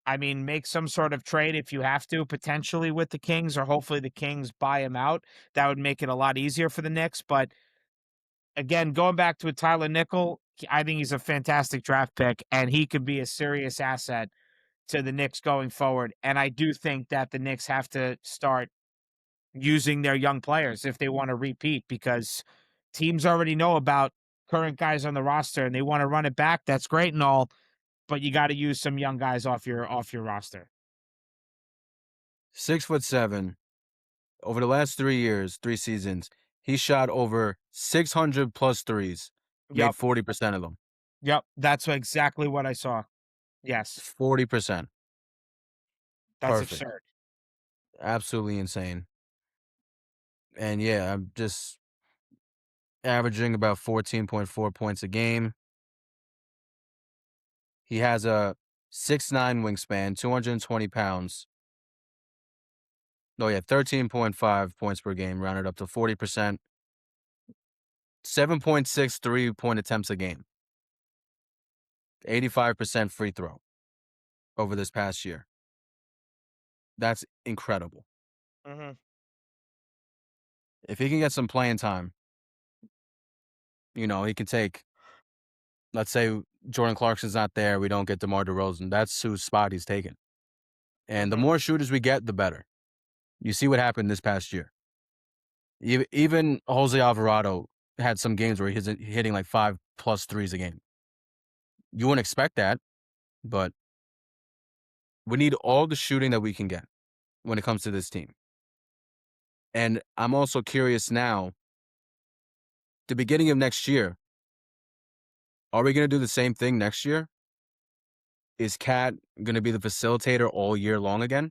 I mean, make some sort of trade if you have to, potentially with the Kings, or hopefully the Kings buy him out. That would make it a lot easier for the Knicks. But again, going back to a Tyler Nickel, I think he's a fantastic draft pick, and he could be a serious asset to the Knicks going forward. And I do think that the Knicks have to start using their young players if they want to repeat, because teams already know about current guys on the roster and they want to run it back. That's great and all, but you got to use some young guys off your roster. 6'7". Over the last 3 years, 3 seasons, he shot over 600 plus threes, made Yep. 40% of them. Yep. That's exactly what I saw. Yes. 40%. That's Perfect. absurd. Absolutely insane. And yeah, I'm just averaging about 14.4 points a game. He has a 6'9" wingspan, 220 pounds. Oh, yeah, 13.5 points per game, rounded up to 40%. 7.6 3-point attempts a game. 85% free throw over this past year. That's incredible. Mm-hmm. If he can get some playing time, he can take, let's say Jordan Clarkson's not there. We don't get DeMar DeRozan. That's whose spot he's taken. And the Hmm. more shooters we get, the better. You see what happened this past year. Even Jose Alvarado had some games where he's hitting like 5+ threes a game. You wouldn't expect that, but we need all the shooting that we can get when it comes to this team. And I'm also curious now, the beginning of next year, are we going to do the same thing next year? Is Cat going to be the facilitator all year long again?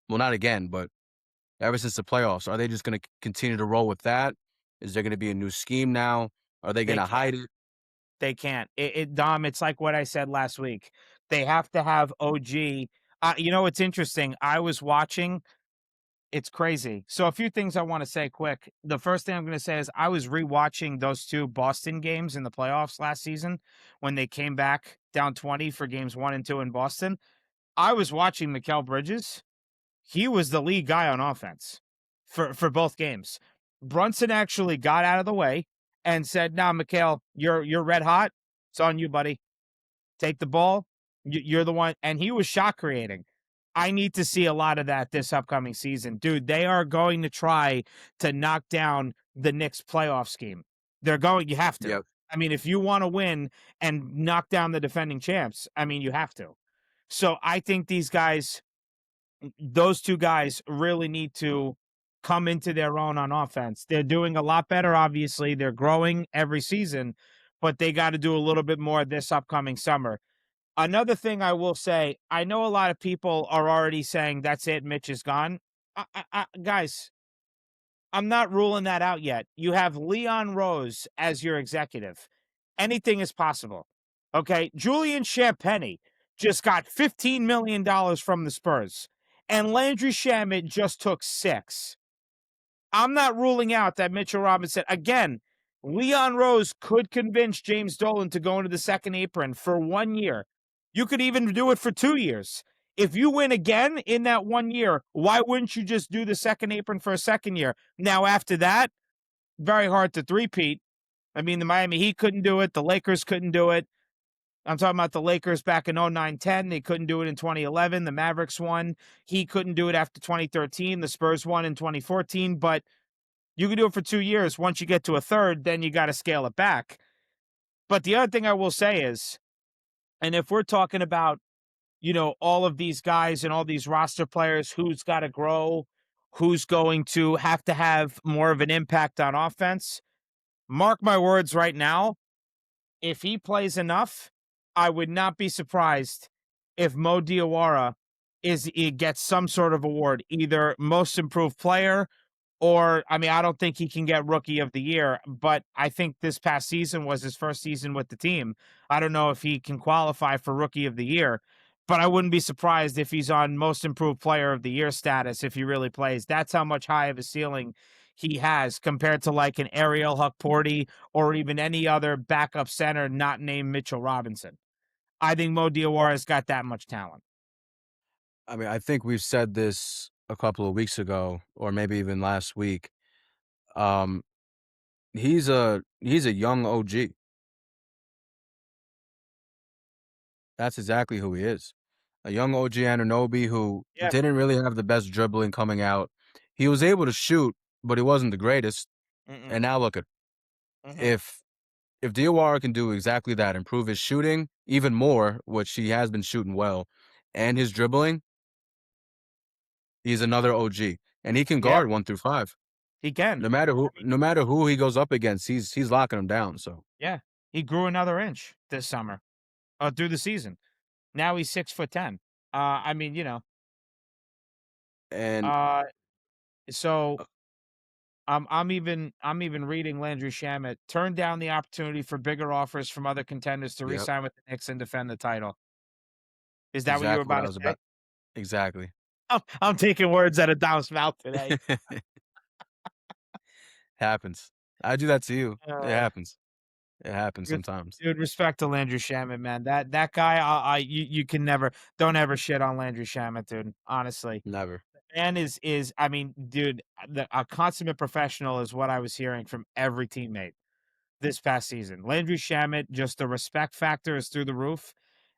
Well, not again, but ever since the playoffs, are they just going to continue to roll with that? Is there going to be a new scheme now? Are they going They to can't. hide it? They can't. Dom, it's like what I said last week. They have to have OG. It's interesting. I was watching. It's crazy. So a few things I want to say quick. The first thing I'm going to say is I was rewatching those two Boston games in the playoffs last season when they came back down 20 for games 1 and 2 in Boston. I was watching Mikal Bridges. He was the lead guy on offense for both games. Brunson actually got out of the way and said, "Now, Mikal, you're red hot. It's on you, buddy. Take the ball. You're the one." And he was shot creating. I need to see a lot of that this upcoming season. Dude, they are going to try to knock down the Knicks playoff scheme. You have to. Yep. I mean, if you want to win and knock down the defending champs, I mean, you have to. So I think those two guys really need to come into their own on offense. They're doing a lot better, obviously. They're growing every season, but they got to do a little bit more this upcoming summer. Another thing I will say, I know a lot of people are already saying that's it, Mitch is gone. Guys, I'm not ruling that out yet. You have Leon Rose as your executive. Anything is possible. Okay. Julian Champagny just got $15 million from the Spurs, and Landry Shamet just took 6. I'm not ruling out that Mitchell Robinson, again, Leon Rose could convince James Dolan to go into the second apron for 1 year. You could even do it for 2 years. If you win again in that 1 year, why wouldn't you just do the second apron for a second year? Now, after that, very hard to three-peat. I mean, the Miami Heat couldn't do it. The Lakers couldn't do it. I'm talking about the Lakers back in 09-10. They couldn't do it in 2011. The Mavericks won. He couldn't do it after 2013. The Spurs won in 2014. But you can do it for 2 years. Once you get to a third, then you got to scale it back. But the other thing I will say is, and if we're talking about, all of these guys and all these roster players, who's got to grow, who's going to have more of an impact on offense, mark my words right now, if he plays enough, I would not be surprised if Mo Diawara he gets some sort of award, either most improved player or, I mean, I don't think he can get rookie of the year, but I think this past season was his first season with the team. I don't know if he can qualify for rookie of the year, but I wouldn't be surprised if he's on most improved player of the year status if he really plays. That's how much high of a ceiling he has compared to like an Ariel Huckporty or even any other backup center not named Mitchell Robinson. I think Mo Diawara's got that much talent. I mean, I think we've said this a couple of weeks ago, or maybe even last week. Um, he's a young OG. That's exactly who he is. A young OG Anunoby who Yeah. didn't really have the best dribbling coming out. He was able to shoot, but he wasn't the greatest. Mm-mm. And now look at Mm-hmm. if if Diawara can do exactly that, improve his shooting even more, which he has been shooting well, and his dribbling, he's another OG. And he can Yeah, guard 1 through 5. he can. I mean, No matter who he goes up against, he's locking them down. So yeah, he grew another inch this summer, through the season. Now he's 6'10". I mean, and uh, so uh, I'm even reading Landry Shamet turned down the opportunity for bigger offers from other contenders to yep, re-sign with the Knicks and defend the title. Is that what you were exactly what about I to was say? about. Exactly. I'm taking words out of Dom's mouth today. Happens. I do that to you. It Uh, happens. It happens res- sometimes. Dude, respect to Landry Shamet, man. That guy, you can never, don't ever shit on Landry Shamet, dude. Honestly, Never. man is I mean, dude, a consummate professional is what I was hearing from every teammate. this past season. Landry Shamet, just the respect factor is through the roof,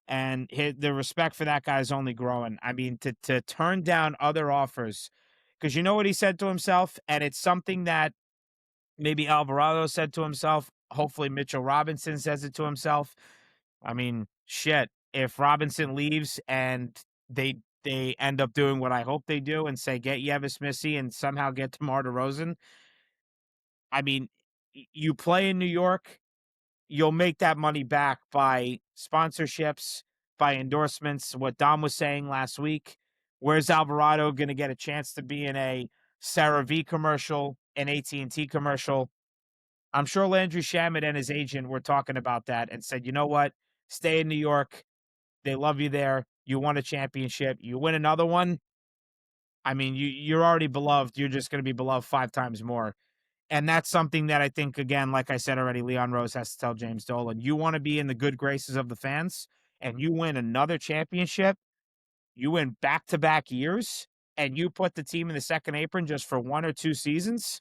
and the respect for that guy is only growing. I mean, to turn down other offers, because you know what he said to himself, and it's something that maybe Alvarado said to himself. Hopefully, Mitchell Robinson says it to himself. I mean, shit. If Robinson leaves and they end up doing what I hope they do and say get Yves Missi and somehow get Demar Derozan, I mean, you play in New York, you'll make that money back by sponsorships, by endorsements. What Dom was saying last week, where's Alvarado going to get a chance to be in a CeraVe commercial, an AT&T commercial? I'm sure Landry Shamet and his agent were talking about that and said, you know what? Stay in New York. They love you there. You won a championship. You win another one. I mean, you're already beloved. You're just going to be beloved 5 times more. And that's something that I think, again, like I said already, Leon Rose has to tell James Dolan. You want to be in the good graces of the fans and you win another championship. You win back-to-back years and you put the team in the second apron just for 1 or 2 seasons.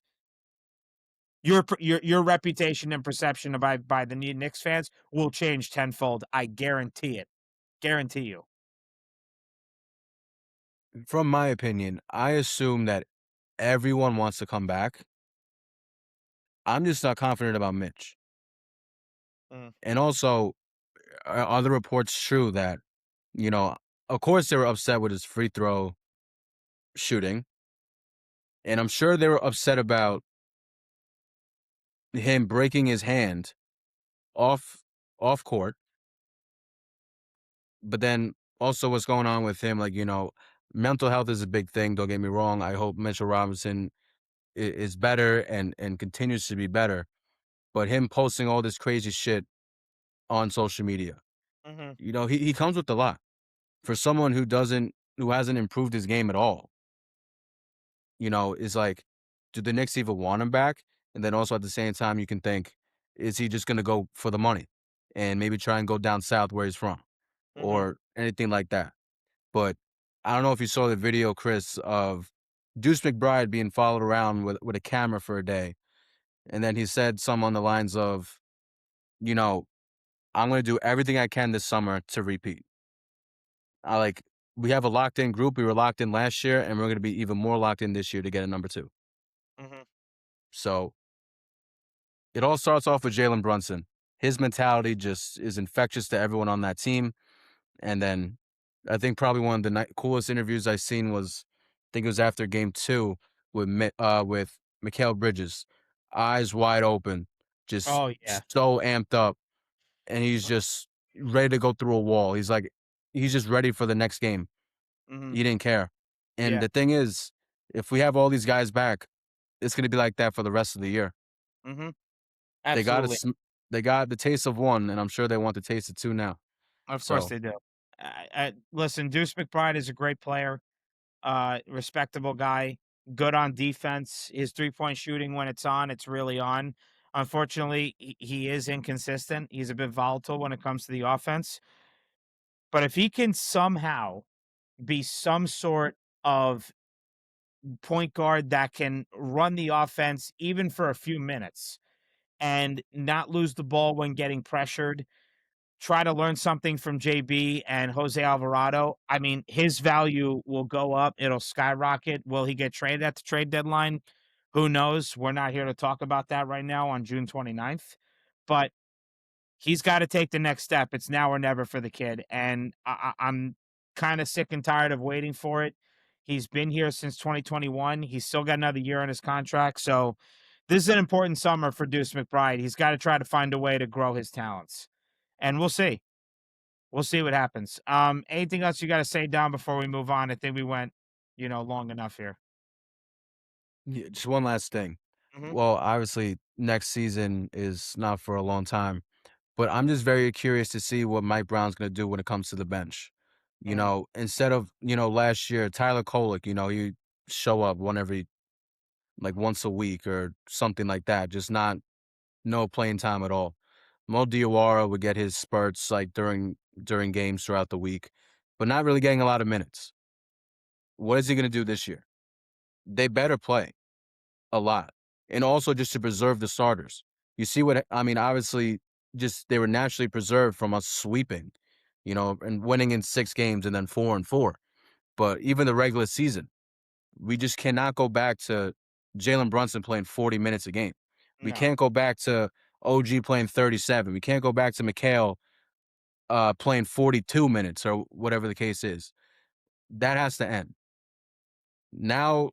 Your reputation and perception by the Knicks fans will change tenfold. I guarantee it. Guarantee you. From my opinion, I assume that everyone wants to come back. I'm just not confident about Mitch. And also, are the reports true that, of course they were upset with his free throw shooting, and I'm sure they were upset about him breaking his hand off court, but then also what's going on with him, mental health is a big thing, don't get me wrong. I hope Mitchell Robinson is better and continues to be better, but him posting all this crazy shit on social media, Mm-hmm. he comes with a lot. For someone who hasn't improved his game at all, is like, do the Knicks even want him back? And then also at the same time, you can think, is he just going to go for the money and maybe try and go down south where he's from Mm-hmm. or anything like that? But I don't know if you saw the video, Chris, of Deuce McBride being followed around with a camera for a day. And then he said something on the lines of, I'm going to do everything I can this summer to repeat. We have a locked in group. We were locked in last year, and we're going to be even more locked in this year to get a number 2. Mm-hmm. So it all starts off with Jalen Brunson. His mentality just is infectious to everyone on that team. And then I think probably one of the coolest interviews I've seen was, I think it was after game 2 with Mikal Bridges, eyes wide open, just Oh yeah. so amped up, and he's just ready to go through a wall. He's just ready for the next game. Mm-hmm. He didn't care. And Yeah. the thing is, if we have all these guys back, it's going to be like that for the rest of the year. Mm-hmm. They got Absolutely. they got the taste of one, and I'm sure they want the taste of 2 now. Of course So they do. Listen, Deuce McBride is a great player, respectable guy, good on defense. His 3-point shooting, when it's on, it's really on. Unfortunately, he is inconsistent. He's a bit volatile when it comes to the offense. But if he can somehow be some sort of point guard that can run the offense even for a few minutes and not lose the ball when getting pressured, try to learn something from JB and Jose Alvarado. I mean, his value will go up. It'll skyrocket. Will he get traded at the trade deadline? Who knows? We're not here to talk about that right now on June 29th. But he's got to take the next step. It's now or never for the kid. And I'm kind of sick and tired of waiting for it. He's been here since 2021. He's still got another year on his contract. So this is an important summer for Deuce McBride. He's got to try to find a way to grow his talents. And we'll see. We'll see what happens. Anything else you got to say, Don, before we move on? I think we went, long enough here. yeah, just one last thing. Mm-hmm. Well, obviously, next season is not for a long time, but I'm just very curious to see what Mike Brown's going to do when it comes to the bench. Mm-hmm. Instead of, last year, Tyler Kolek, he show up once a week or something like that, just no playing time at all. Mo Diawara would get his spurts during games throughout the week, but not really getting a lot of minutes. What is he going to do this year? They better play a lot. And also just to preserve the starters. You see what I mean? Obviously, just they were naturally preserved from us sweeping, and winning in 6 games and then 4-4. But even the regular season, we just cannot go back to Jalen Brunson playing 40 minutes a game. We No, can't go back to OG playing 37. We can't go back to Mikal playing 42 minutes or whatever the case is. That has to end. Now,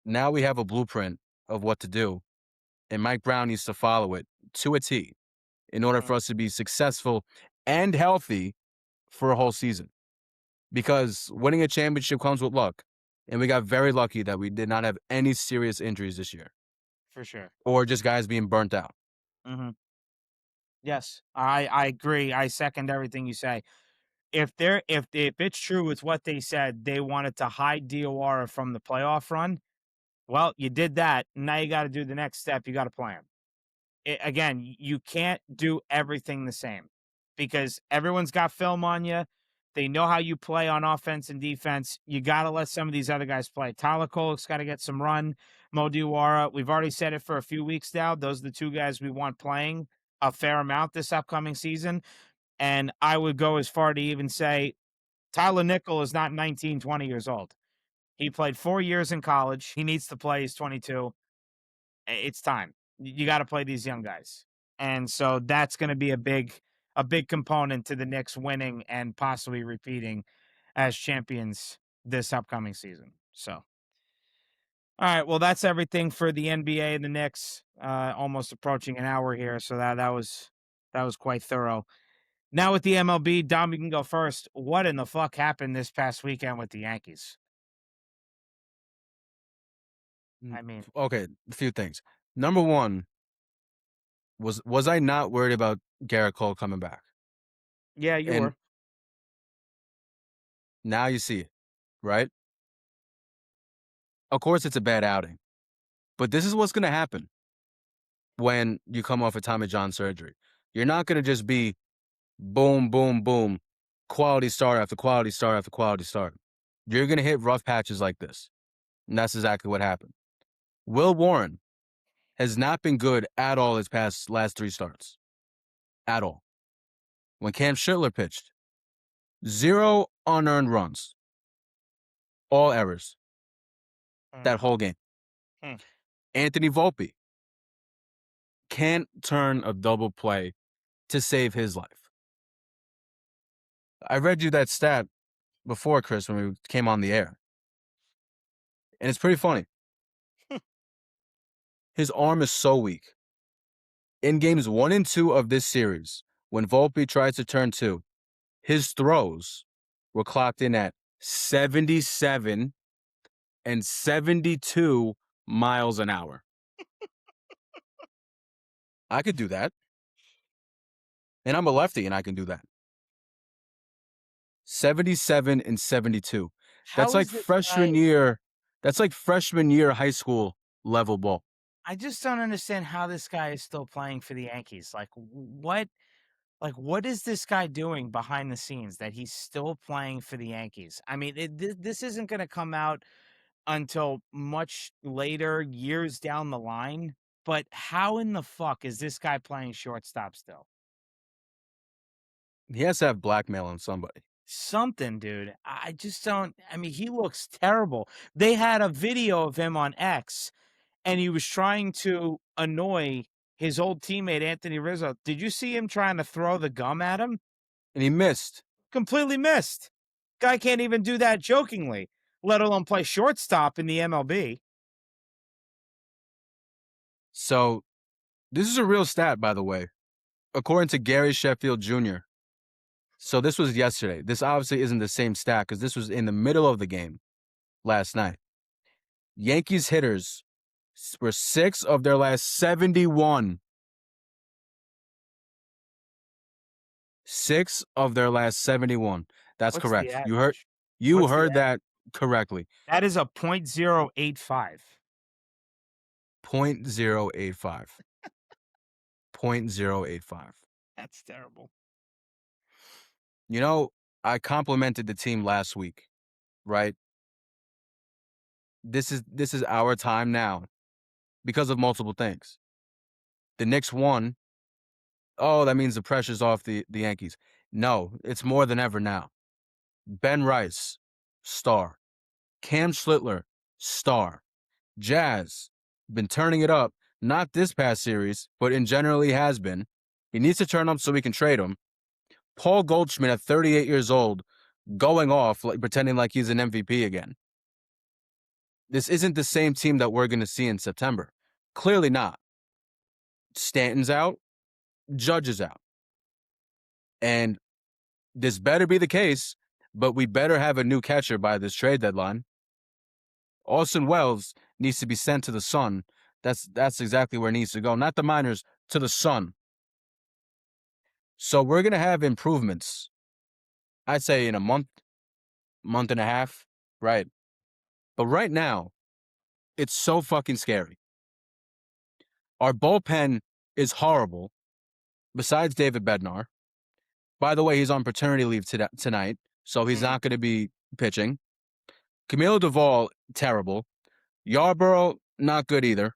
now we have a blueprint of what to do, and Mike Brown needs to follow it to a T in order mm, for us to be successful and healthy for a whole season. Because winning a championship comes with luck, and we got very lucky that we did not have any serious injuries this year for sure. or just guys being burnt out. Hmm. Yes, I agree. I second everything you say. If it's true with what they said, they wanted to hide Diawara from the playoff run. Well, you did that. Now you got to do the next step. You got to play him. Again, you can't do everything the same because everyone's got film on you. They know how you play on offense and defense. You got to let some of these other guys play. Tyler Kolek's got to get some run. Mo Diawara, we've already said it for a few weeks now. Those are the two guys we want playing a fair amount this upcoming season. And I would go as far to even say Tyler Nickel is not 19, 20 years old. He played 4 years in college. He needs to play. He's 22. It's time. You got to play these young guys. And so that's going to be a big component to the Knicks winning and possibly repeating as champions this upcoming season. So, all right, well, that's everything for the NBA and the Knicks. Almost approaching an hour here, so that was quite thorough. Now with the MLB, Dom, you can go first. What in the fuck happened this past weekend with the Yankees? I mean, Okay, a few things. Number one, was I not worried about Garrett Cole coming back? yeah, you And were. now you see it, right? Of course, it's a bad outing, but this is what's going to happen when you come off a Tommy John surgery. You're not going to just be boom, boom, boom, quality start after quality start after quality start. You're going to hit rough patches like this. And that's exactly what happened. Will Warren has not been good at all his last 3 starts. At all. When Cam Schindler pitched, 0 unearned runs. All errors. Mm, That whole game. mm. Anthony Volpe can't turn a double play to save his life. I read you that stat before, Chris, when we came on the air. And it's pretty funny. His arm is so weak. In games 1 and 2 of this series, when Volpe tries to turn 2, his throws were clocked in at 77 and 72 miles an hour. I could do that. And I'm a lefty and I can do that. 77 and 72. That's How like is this guy? freshman year. That's like freshman year high school level ball. I just don't understand how this guy is still playing for the Yankees. What is this guy doing behind the scenes that he's still playing for the Yankees? I mean, this isn't going to come out until much later, years down the line. But how in the fuck is this guy playing shortstop still? He has to have blackmail on somebody. Something, dude. I just don't. I mean, he looks terrible. They had a video of him on X, and he was trying to annoy his old teammate Anthony Rizzo. Did you see him trying to throw the gum at him? And he missed. Completely missed. Guy can't even do that jokingly, let alone play shortstop in the MLB. So this is a real stat, by the way. According to Gary Sheffield Jr. So this was yesterday. This obviously isn't the same stat because this was in the middle of the game last night. Yankees hitters were 6 of their last 71. 6 of their last 71. That's What's the correct. average? You What's the heard average? that correctly. That is a .085. 0.085. 0.085. That's terrible. You know, I complimented the team last week, right? This is our time now because of multiple things. The Knicks won. Oh, that means the pressure's off the Yankees. No, it's more than ever now. Ben Rice, star. Cam Schlittler, star. Jazz, been turning it up. Not this past series, but in general he has been. He needs to turn up so we can trade him. Paul Goldschmidt at 38 years old, going off, like, pretending like he's an MVP again. This isn't the same team that we're going to see in September. Clearly not. Stanton's out. Judge is out. And this better be the case, but we better have a new catcher by this trade deadline. Austin Wells needs to be sent to the Sun. That's exactly where it needs to go. Not the minors, to the Sun. So we're going to have improvements, I'd say in a month and a half, right? But right now, it's so fucking scary. Our bullpen is horrible, besides David Bednar. By the way, he's on paternity leave tonight, so he's not going to be pitching. Camilo Duvall, terrible. Yarborough, not good either.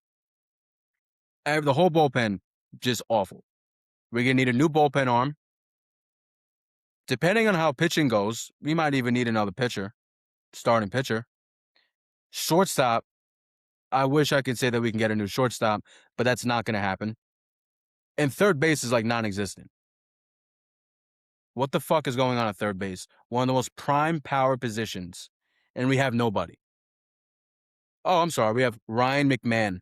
The whole bullpen, just awful. We're going to need a new bullpen arm. Depending on how pitching goes, we might even need another pitcher, starting pitcher. Shortstop, I wish I could say that we can get a new shortstop, but that's not going to happen. And third base is like non-existent. What the fuck is going on at third base? One of the most prime power positions, and we have nobody. Oh, I'm sorry. We have Ryan McMahon,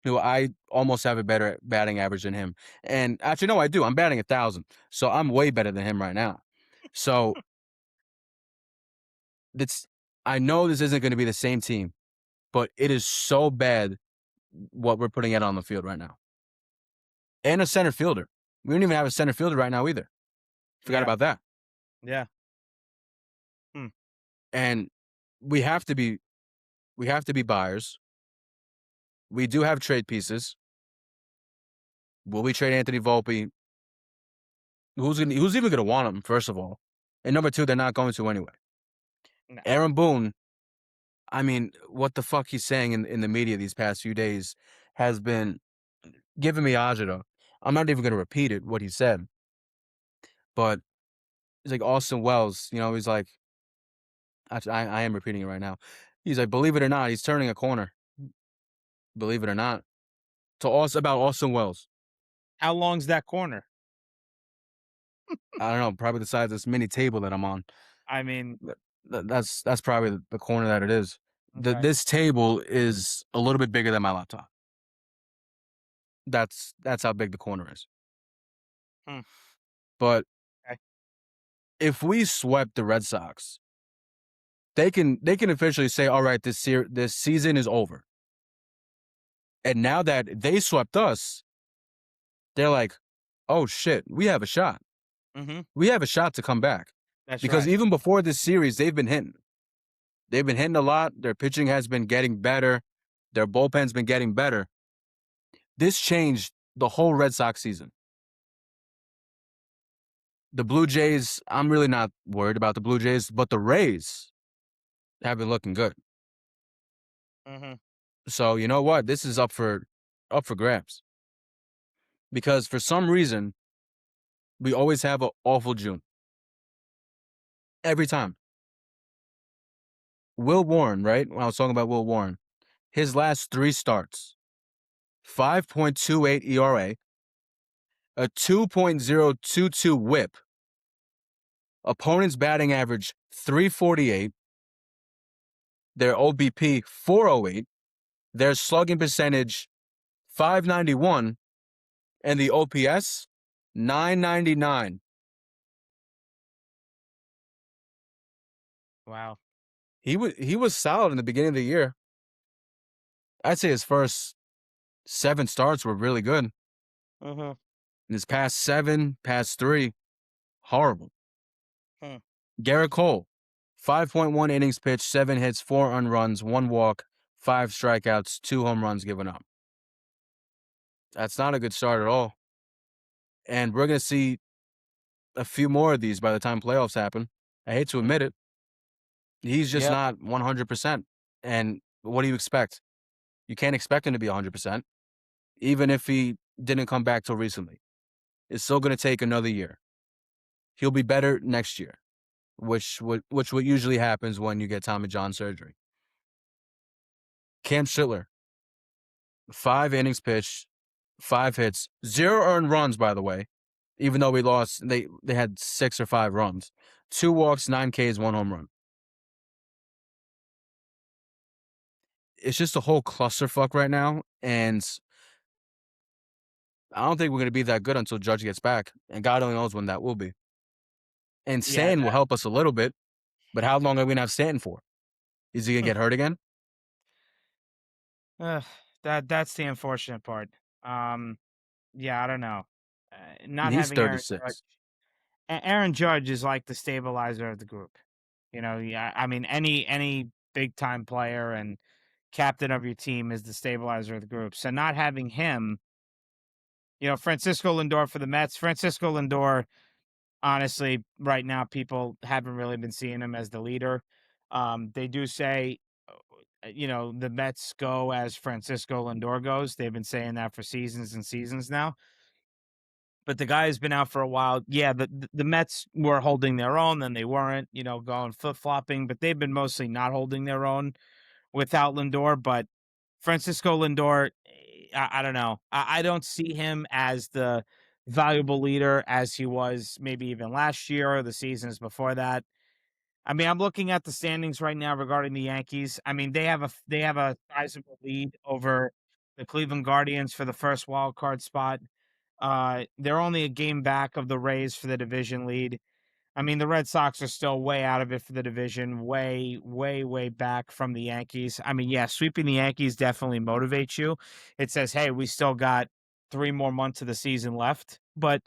who I almost have a better batting average than him. And actually, no, I do. I'm batting 1,000, so I'm way better than him right now. So I know this isn't going to be the same team, but it is so bad what we're putting out on the field right now. And a center fielder. We don't even have a center fielder right now either. Forgot about that. Yeah. And we have to be buyers. We do have trade pieces. Will we trade Anthony Volpe? Who's even going to want him, first of all? And number two, they're not going to anyway. No. Aaron Boone, I mean, what the fuck he's saying in the media these past few days has been giving me agita. I'm not even going to repeat it, what he said. But it's like Austin Wells, he's like, actually, I am repeating it right now. He's like, believe it or not, he's turning a corner. Believe it or not. About Austin Wells. How long's that corner? I don't know, probably the size of this mini table that I'm on. I mean, that's probably the corner that it is. Okay. This table is a little bit bigger than my laptop. That's how big the corner is. But if we swept the Red Sox, they can officially say, all right, this season is over. And now that they swept us, they're like, oh shit, we have a shot. Mm-hmm. We have a shot to come back. That's because right. Even before this series, they've been hitting. They've been hitting a lot. Their pitching has been getting better. Their bullpen's been getting better. This changed the whole Red Sox season. The Blue Jays, I'm really not worried about the Blue Jays, but the Rays have been looking good. Mm-hmm. So you know what? This is up for grabs. Because for some reason, we always have an awful June. Every time. Will Warren, right? When I was talking about Will Warren, his last 3 starts, 5.28 ERA, a 2.022 whip, opponent's batting average 348, their OBP 408, their slugging percentage 591, and the OPS 999. Wow. He was solid in the beginning of the year. I'd say his first 7 starts were really good. Uh-huh. And his past 3, horrible. Garrett Cole, 5.1 innings pitched, 7 hits, 4 earned runs, 1 walk, 5 strikeouts, 2 home runs given up. That's not a good start at all. And we're going to see a few more of these by the time playoffs happen. I hate to admit it. He's just not 100%. And what do you expect? You can't expect him to be 100%. even if he didn't come back till recently. It's still going to take another year. He'll be better next year, which what usually happens when you get Tommy John surgery. Cam Schittler, 5 innings pitched, 5 hits, 0 earned runs, by the way. Even though we lost, they had 6 or 5 runs. 2 walks, 9 Ks, 1 home run. It's just a whole clusterfuck right now, and I don't think we're going to be that good until Judge gets back, and God only knows when that will be. And Yeah, Stanton will help us a little bit, but how long are we going to have Stanton for? Is he going to get hurt again? that's the unfortunate part. Yeah, I don't know. And Not he's having Aaron Judge. 36. Aaron Judge is like the stabilizer of the group. Yeah, I mean any big time player and captain of your team is the stabilizer of the group. So not having him, Francisco Lindor for the Mets. Francisco Lindor, honestly, right now people haven't really been seeing him as the leader. They do say, the Mets go as Francisco Lindor goes. They've been saying that for seasons and seasons now. But the guy has been out for a while. Yeah, the Mets were holding their own, then they weren't, going flip-flopping, but they've been mostly not holding their own without Lindor. But Francisco Lindor, I don't know. I don't see him as the valuable leader as he was maybe even last year or the seasons before that. I mean, I'm looking at the standings right now regarding the Yankees. I mean, they have a sizable lead over the Cleveland Guardians for the first wild card spot. They're only a game back of the Rays for the division lead. I mean, the Red Sox are still way out of it for the division, way, way, way back from the Yankees. I mean, yeah, sweeping the Yankees definitely motivates you. It says, hey, we still got 3 more months of the season left. But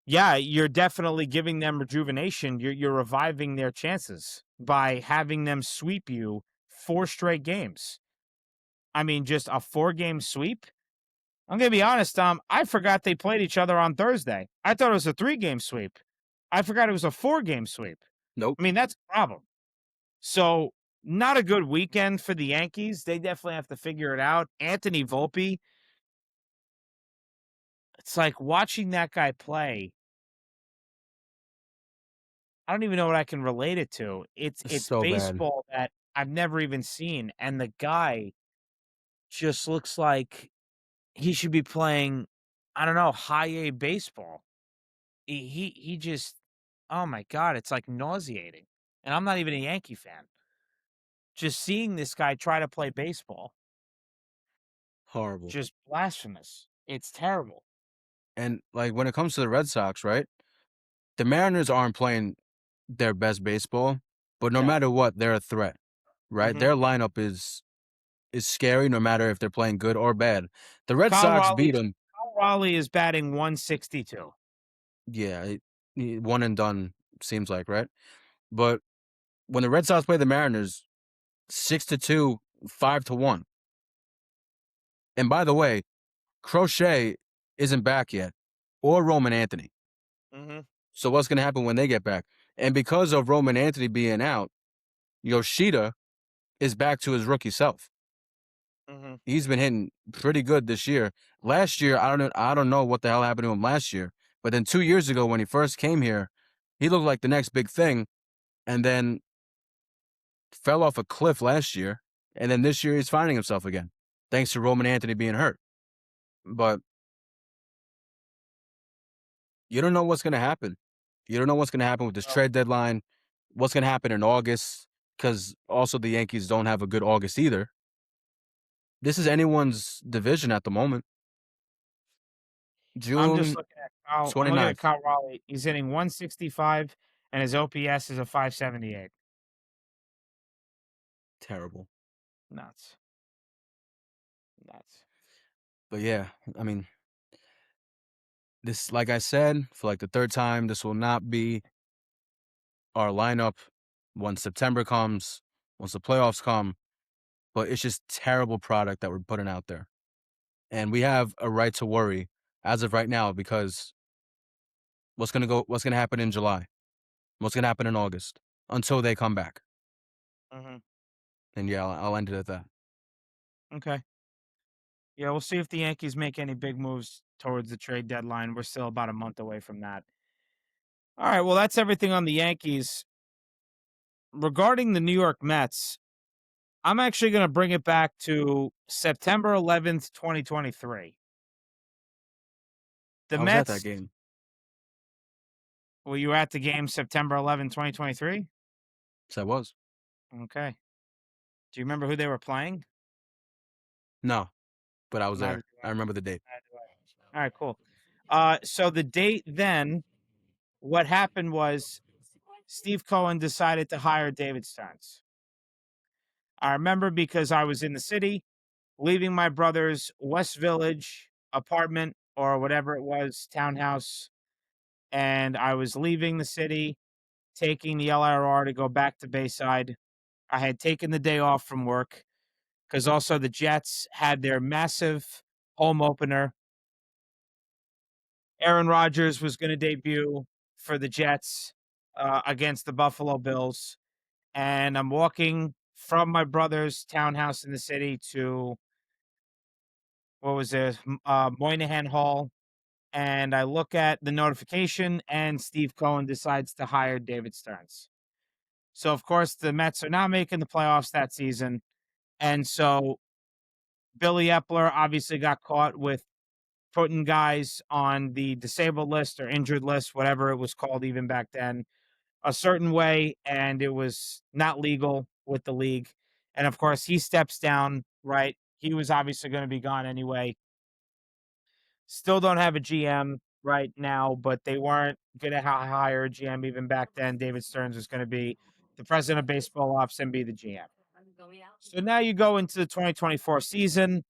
yeah, you're definitely giving them rejuvenation. You're reviving their chances by having them sweep you 4 straight games. I mean, just a 4-game sweep. I'm gonna be honest, Tom. I forgot they played each other on Thursday. I thought it was a 3-game sweep. I forgot it was a 4-game sweep. Nope. I mean, that's a problem. So, not a good weekend for the Yankees. They definitely have to figure it out. Anthony Volpe, it's like watching that guy play. I don't even know what I can relate it to. It's It's so bad. baseball that I've never even seen, and the guy just looks like he should be playing, I don't know, high A baseball. He just, oh my god, it's like nauseating. And I'm not even a Yankee fan. Just seeing this guy try to play baseball, Horrible. just blasphemous. It's terrible. And like when it comes to the Red Sox, right? The Mariners aren't playing their best baseball, but no No. matter what, they're a threat, right? Mhm. Their lineup is scary no matter if they're playing good or bad. The Red Kyle Sox beat Raleigh them. Kyle Raleigh is batting 162. Yeah, one and done seems like, right? But when the Red Sox play the Mariners, 6-2, 5-1. And by the way, Crochet isn't back yet, or Roman Anthony. Mhm. So what's going to happen when they get back? And because of Roman Anthony being out, Yoshida is back to his rookie self. Mhm. He's been hitting pretty good this year. Last year, I don't know what the hell happened to him last year. But then 2 years ago when he first came here, he looked like the next big thing, and then fell off a cliff last year. And then this year he's finding himself again, thanks to Roman Anthony being hurt. But you don't know what's going to happen. You don't know what's going to happen with this Well, trade deadline, what's going to happen in August, because also the Yankees don't have a good August either. This is anyone's division at the moment. I'm just June looking at Kyle. I'm looking at 29th. Kyle Raleigh. He's hitting 165, and his OPS is a 578. Terrible. Nuts. Nuts. But yeah, I mean, this, like I said, for like the 3rd time, this will not be our lineup once September comes, once the playoffs come. But it's just terrible product that we're putting out there. And we have a right to worry as of right now because what's gonna happen in July? What's gonna happen in August until they come back? Mhm. And yeah, I'll end it at that. Okay. Yeah, we'll see if the Yankees make any big moves towards the trade deadline. We're still about a month away from that. All right, well, that's everything on the Yankees. Regarding the New York Mets, I'm actually going to bring it back to September 11th, 2023. The I was at that Mets, game. were you at the game September 11th, 2023? So I was. Okay. Do you remember who they were playing? No, but I was Neither there. do I remember the date. I. Neither do I. All right, cool. So the date then, what happened was Steve Cohen decided to hire David Stearns. I remember because I was in the city, leaving my brother's West Village apartment or whatever it was, townhouse, and I was leaving the city, taking the LRR to go back to Bayside. I had taken the day off from work because also the Jets had their massive home opener. Aaron Rodgers was going to debut for the Jets against the Buffalo Bills. And I'm walking from my brother's townhouse in the city to what was it, Moynihan Hall, and I look at the notification, and Steve Cohen decides to hire David Stearns. So of course the Mets are not making the playoffs that season, and so Billy Epler obviously got caught with putting guys on the disabled list or injured list, whatever it was called even back then, a certain way, and it was not legal with the league. And of course, he steps down, right? He was obviously going to be gone anyway. Still don't have a GM right now, but they weren't going to hire a GM even back then. David Stearns was going to be the president of baseball ops and be the GM. So now you go into the 2024 season.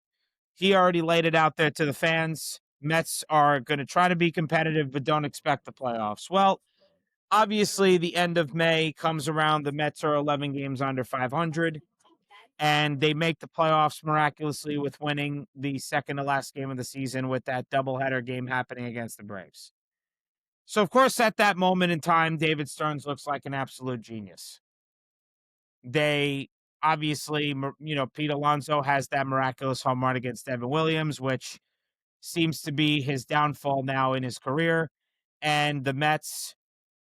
He already laid it out there to the fans. Mets are going to try to be competitive, but don't expect the playoffs. Well, obviously, the end of May comes around. The Mets are 11 games under 500, and they make the playoffs miraculously with winning the second to last game of the season with that doubleheader game happening against the Braves. So, of course, at that moment in time, David Stearns looks like an absolute genius. They obviously, Pete Alonso has that miraculous home run against Devin Williams, which seems to be his downfall now in his career. And the Mets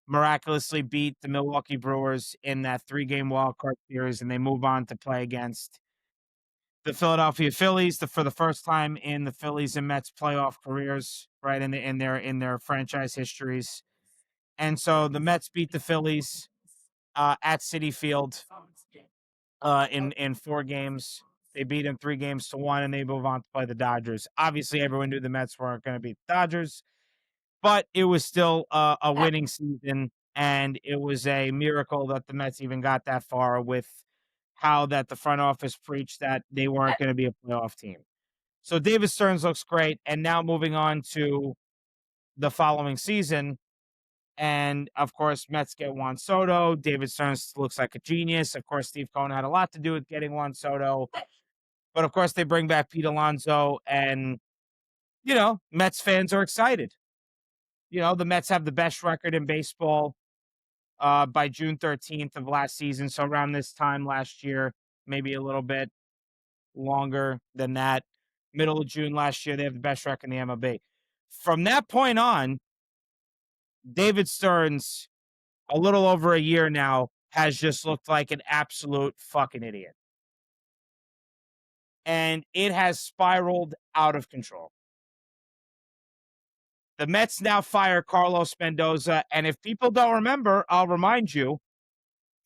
miraculously beat the Milwaukee Brewers in that 3-game wild card series, and they move on to play against the Philadelphia Phillies for the first time in the Phillies and Mets playoff careers, right, in their franchise histories. And so the Mets beat the Phillies at Citi Field in 4 games. They beat them 3-1, and they move on to play the Dodgers. Obviously, everyone knew the Mets weren't going to beat the Dodgers, but it was still a winning season, and it was a miracle that the Mets even got that far with how that the front office preached that they weren't going to be a playoff team. So David Stearns looks great, and now moving on to the following season, and of course, Mets get Juan Soto. David Stearns looks like a genius. Of course, Steve Cohen had a lot to do with getting Juan Soto, but of course, they bring back Pete Alonso, and Mets fans are excited. The Mets have the best record in baseball by June 13th of last season. So around this time last year, maybe a little bit longer than that. Middle of June last year, they have the best record in the MLB. From that point on, David Stearns, a little over a year now, has just looked like an absolute fucking idiot. And it has spiraled out of control. The Mets now fire Carlos Mendoza. And if people don't remember, I'll remind you,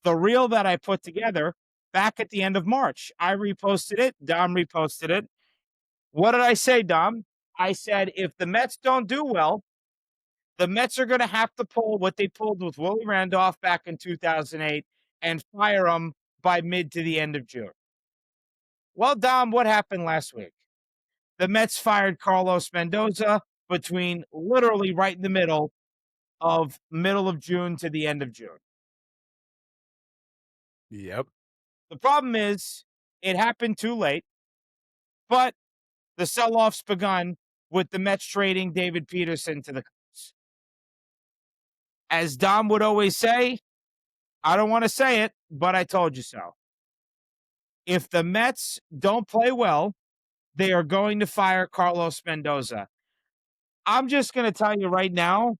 the reel that I put together back at the end of March, I reposted it. Dom reposted it. What did I say, Dom? I said, if the Mets don't do well, the Mets are going to have to pull what they pulled with Willie Randolph back in 2008 and fire him by mid to the end of June. Well, Dom, what happened last week? The Mets fired Carlos Mendoza between literally right in the middle of June to the end of June. Yep. The problem is it happened too late, but the sell-off's begun with the Mets trading David Peterson to the Cubs. As Dom would always say, I don't want to say it, but I told you so. If the Mets don't play well, they are going to fire Carlos Mendoza. I'm just going to tell you right now,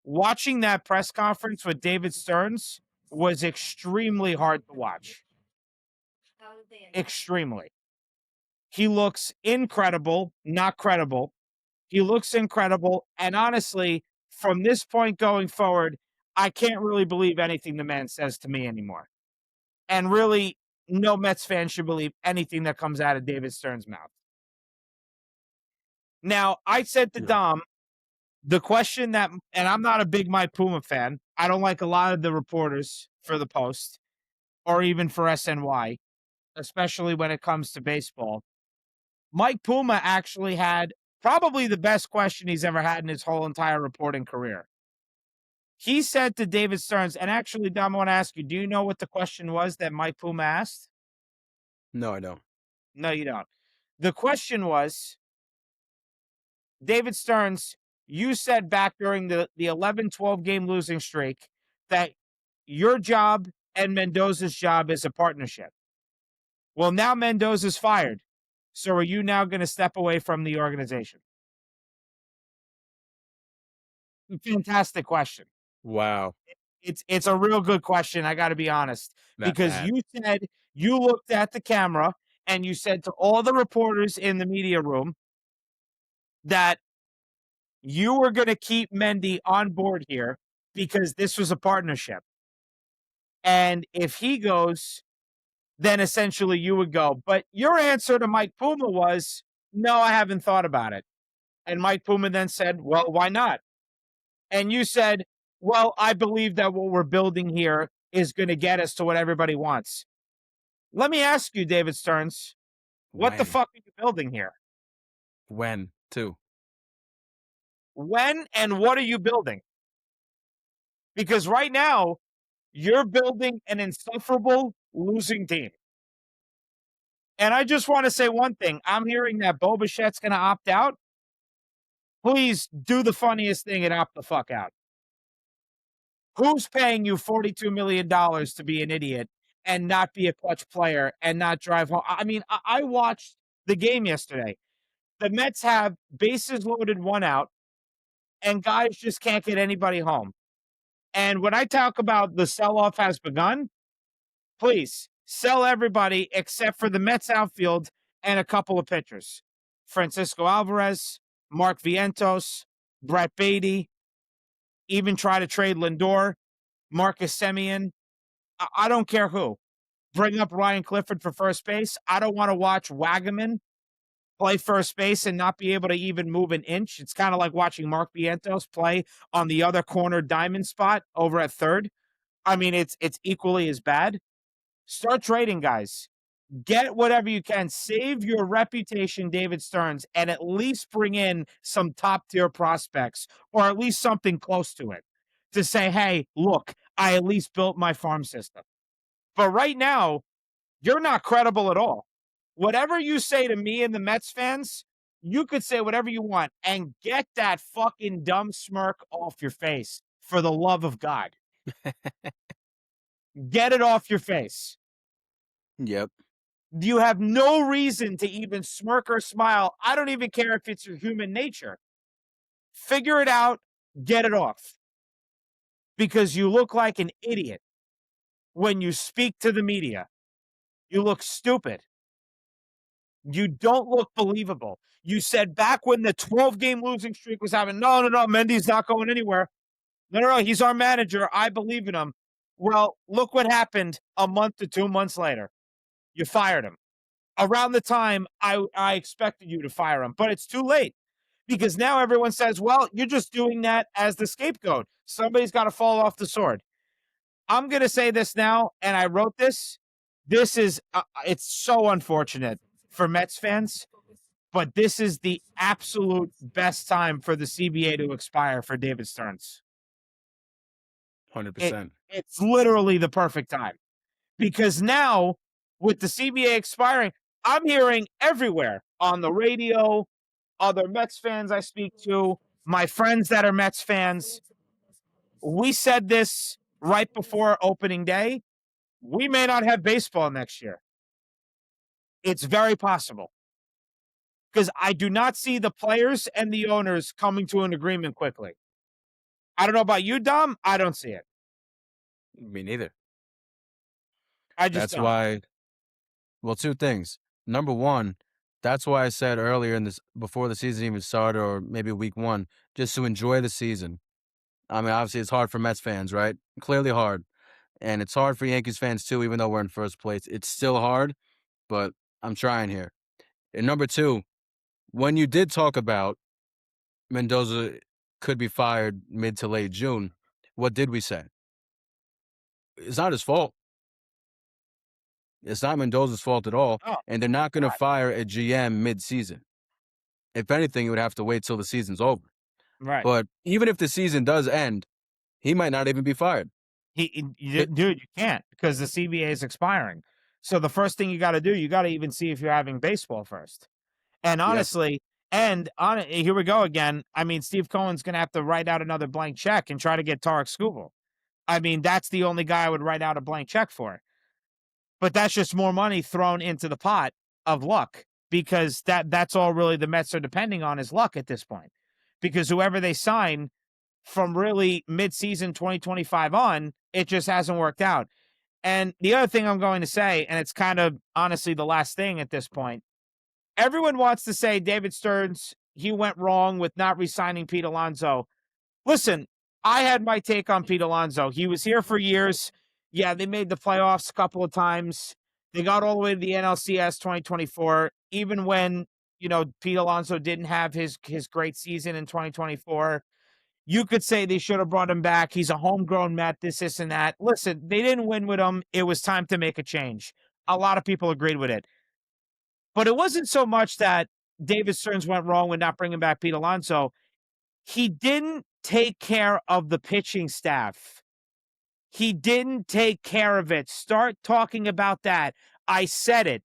watching that press conference with David Stearns was extremely hard to watch. Extremely. He looks incredible, not credible. He looks incredible. And honestly, from this point going forward, I can't really believe anything the man says to me anymore. And really, no Mets fan should believe anything that comes out of David Stearns' mouth. Now, I said to Dom, the question that, and I'm not a big Mike Puma fan. I don't like a lot of the reporters for the Post or even for SNY, especially when it comes to baseball. Mike Puma actually had probably the best question he's ever had in his whole entire reporting career. He said to David Stearns, and actually, Dom, I want to ask you, do you know what the question was that Mike Puma asked? No, I don't. No, you don't. The question was, David Stearns, you said back during the 11-12 game losing streak that your job and Mendoza's job is a partnership. Well, now Mendoza's fired. So are you now going to step away from the organization? Fantastic question. Wow. It's a real good question. I got to be honest, because you said you looked at the camera and you said to all the reporters in the media room that you were going to keep Mendy on board here because this was a partnership. And if he goes, then essentially you would go. But your answer to Mike Puma was, no, I haven't thought about it. And Mike Puma then said, well, why not? And you said, well, I believe that what we're building here is going to get us to what everybody wants. Let me ask you, David Stearns, what the fuck are you building here? When, too? When and what are you building? Because right now, you're building an insufferable losing team. And I just want to say one thing. I'm hearing that Bo Bichette's going to opt out. Please do the funniest thing and opt the fuck out. Who's paying you $42 million to be an idiot and not be a clutch player and not drive home? I mean, I watched the game yesterday. The Mets have bases loaded, one out, and guys just can't get anybody home. And when I talk about the sell-off has begun, please sell everybody except for the Mets outfield and a couple of pitchers. Francisco Alvarez, Mark Vientos, Brett Beatty, even try to trade Lindor, Marcus Semien. I don't care who. Bring up Ryan Clifford for first base. I don't want to watch Wagaman play first base and not be able to even move an inch. It's kind of like watching Mark Vientos play on the other corner diamond spot over at third. I mean, it's equally as bad. Start trading, guys. Get whatever you can. Save your reputation, David Stearns, and at least bring in some top-tier prospects or at least something close to it to say, hey, look, I at least built my farm system. But right now, you're not credible at all. Whatever you say to me and the Mets fans, you could say whatever you want and get that fucking dumb smirk off your face for the love of God. Get it off your face. Yep. You have no reason to even smirk or smile. I don't even care if it's your human nature. Figure it out, get it off. Because you look like an idiot when you speak to the media. You look stupid. You don't look believable. You said back when the 12-game losing streak was happening, no, Mendy's not going anywhere. No, he's our manager. I believe in him. Well, look what happened a month to 2 months later. You fired him. Around the time I expected you to fire him, but it's too late because now everyone says, well, you're just doing that as the scapegoat. Somebody's got to fall off the sword. I'm going to say this now, and I wrote this. This is, it's so unfortunate for Mets fans, but this is the absolute best time for the CBA to expire for David Stearns. 100%. It's literally the perfect time because now with the CBA expiring, I'm hearing everywhere on the radio, other Mets fans I speak to, my friends that are Mets fans. We said this right before opening day. We may not have baseball next year. It's very possible. because I do not see the players and the owners coming to an agreement quickly. I don't know about you, Dom. I don't see it. Me neither. I just That's don't. why. Well, two things. Number one, that's why I said earlier in this, before the season even started, or maybe week one, just to enjoy the season. I mean, obviously, it's hard for Mets fans, right? Clearly hard. And it's hard for Yankees fans, too, even though we're in first place. It's still hard, but I'm trying here. And number two, when you did talk about Mendoza could be fired mid to late June, what did we say? It's not his fault. It's not Mendoza's fault at all. Oh, And they're not going to fire a GM mid-season. If anything, you would have to wait till the season's over. right. But even if the season does end, he might not even be fired. Dude, you can't because the CBA is expiring. So the first thing you got to do, you got to even see if you're having baseball first. And honestly, here we go again. I mean, Steve Cohen's going to have to write out another blank check and try to get Tarek Skubal. I mean, that's the only guy I would write out a blank check for. But that's just more money thrown into the pot of luck because that's all really the Mets are depending on is luck at this point. Because whoever they sign from really mid-season 2025 on, it just hasn't worked out. And the other thing I'm going to say, and it's kind of honestly the last thing at this point, everyone wants to say David Stearns, he went wrong with not re-signing Pete Alonso. Listen, I had my take on Pete Alonso. He was here for years. Yeah, they made the playoffs a couple of times. They got all the way to the NLCS 2024, even when, Pete Alonso didn't have his great season in 2024. You could say they should have brought him back. He's a homegrown Met, this, and that. Listen, they didn't win with him. It was time to make a change. A lot of people agreed with it. But it wasn't so much that David Stearns went wrong with not bringing back Pete Alonso. He didn't take care of the pitching staff. He didn't take care of it. Start talking about that. I said it.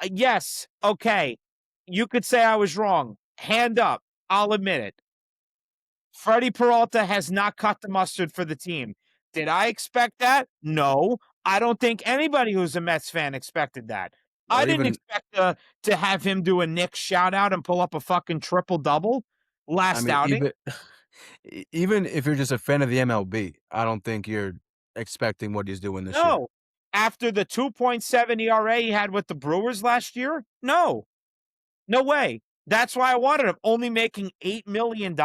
Yes, okay. You could say I was wrong. Hand up. I'll admit it. Freddie Peralta has not cut the mustard for the team. Did I expect that? No. I don't think anybody who's a Mets fan expected that. I didn't expect to have him do a Knicks shout-out and pull up a fucking triple-double last outing. Even if you're just a fan of the MLB, I don't think you're expecting what he's doing this year. No. After the 2.7 ERA he had with the Brewers last year? No. No way. That's why I wanted him. Only making $8 million?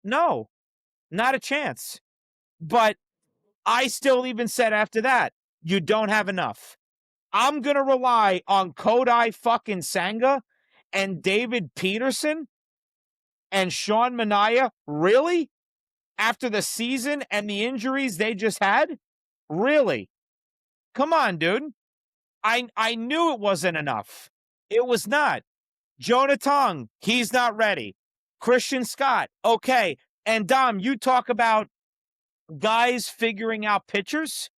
No. Not a chance. But I still even said after that, you don't have enough. I'm going to rely on Kodai fucking Senga and David Peterson and Sean Manaea. Really? After the season and the injuries they just had? Really? Come on, dude. I knew it wasn't enough. It was not. Jonah Tong, he's not ready. Christian Scott, okay. And Dom, you talk about guys figuring out pitchers.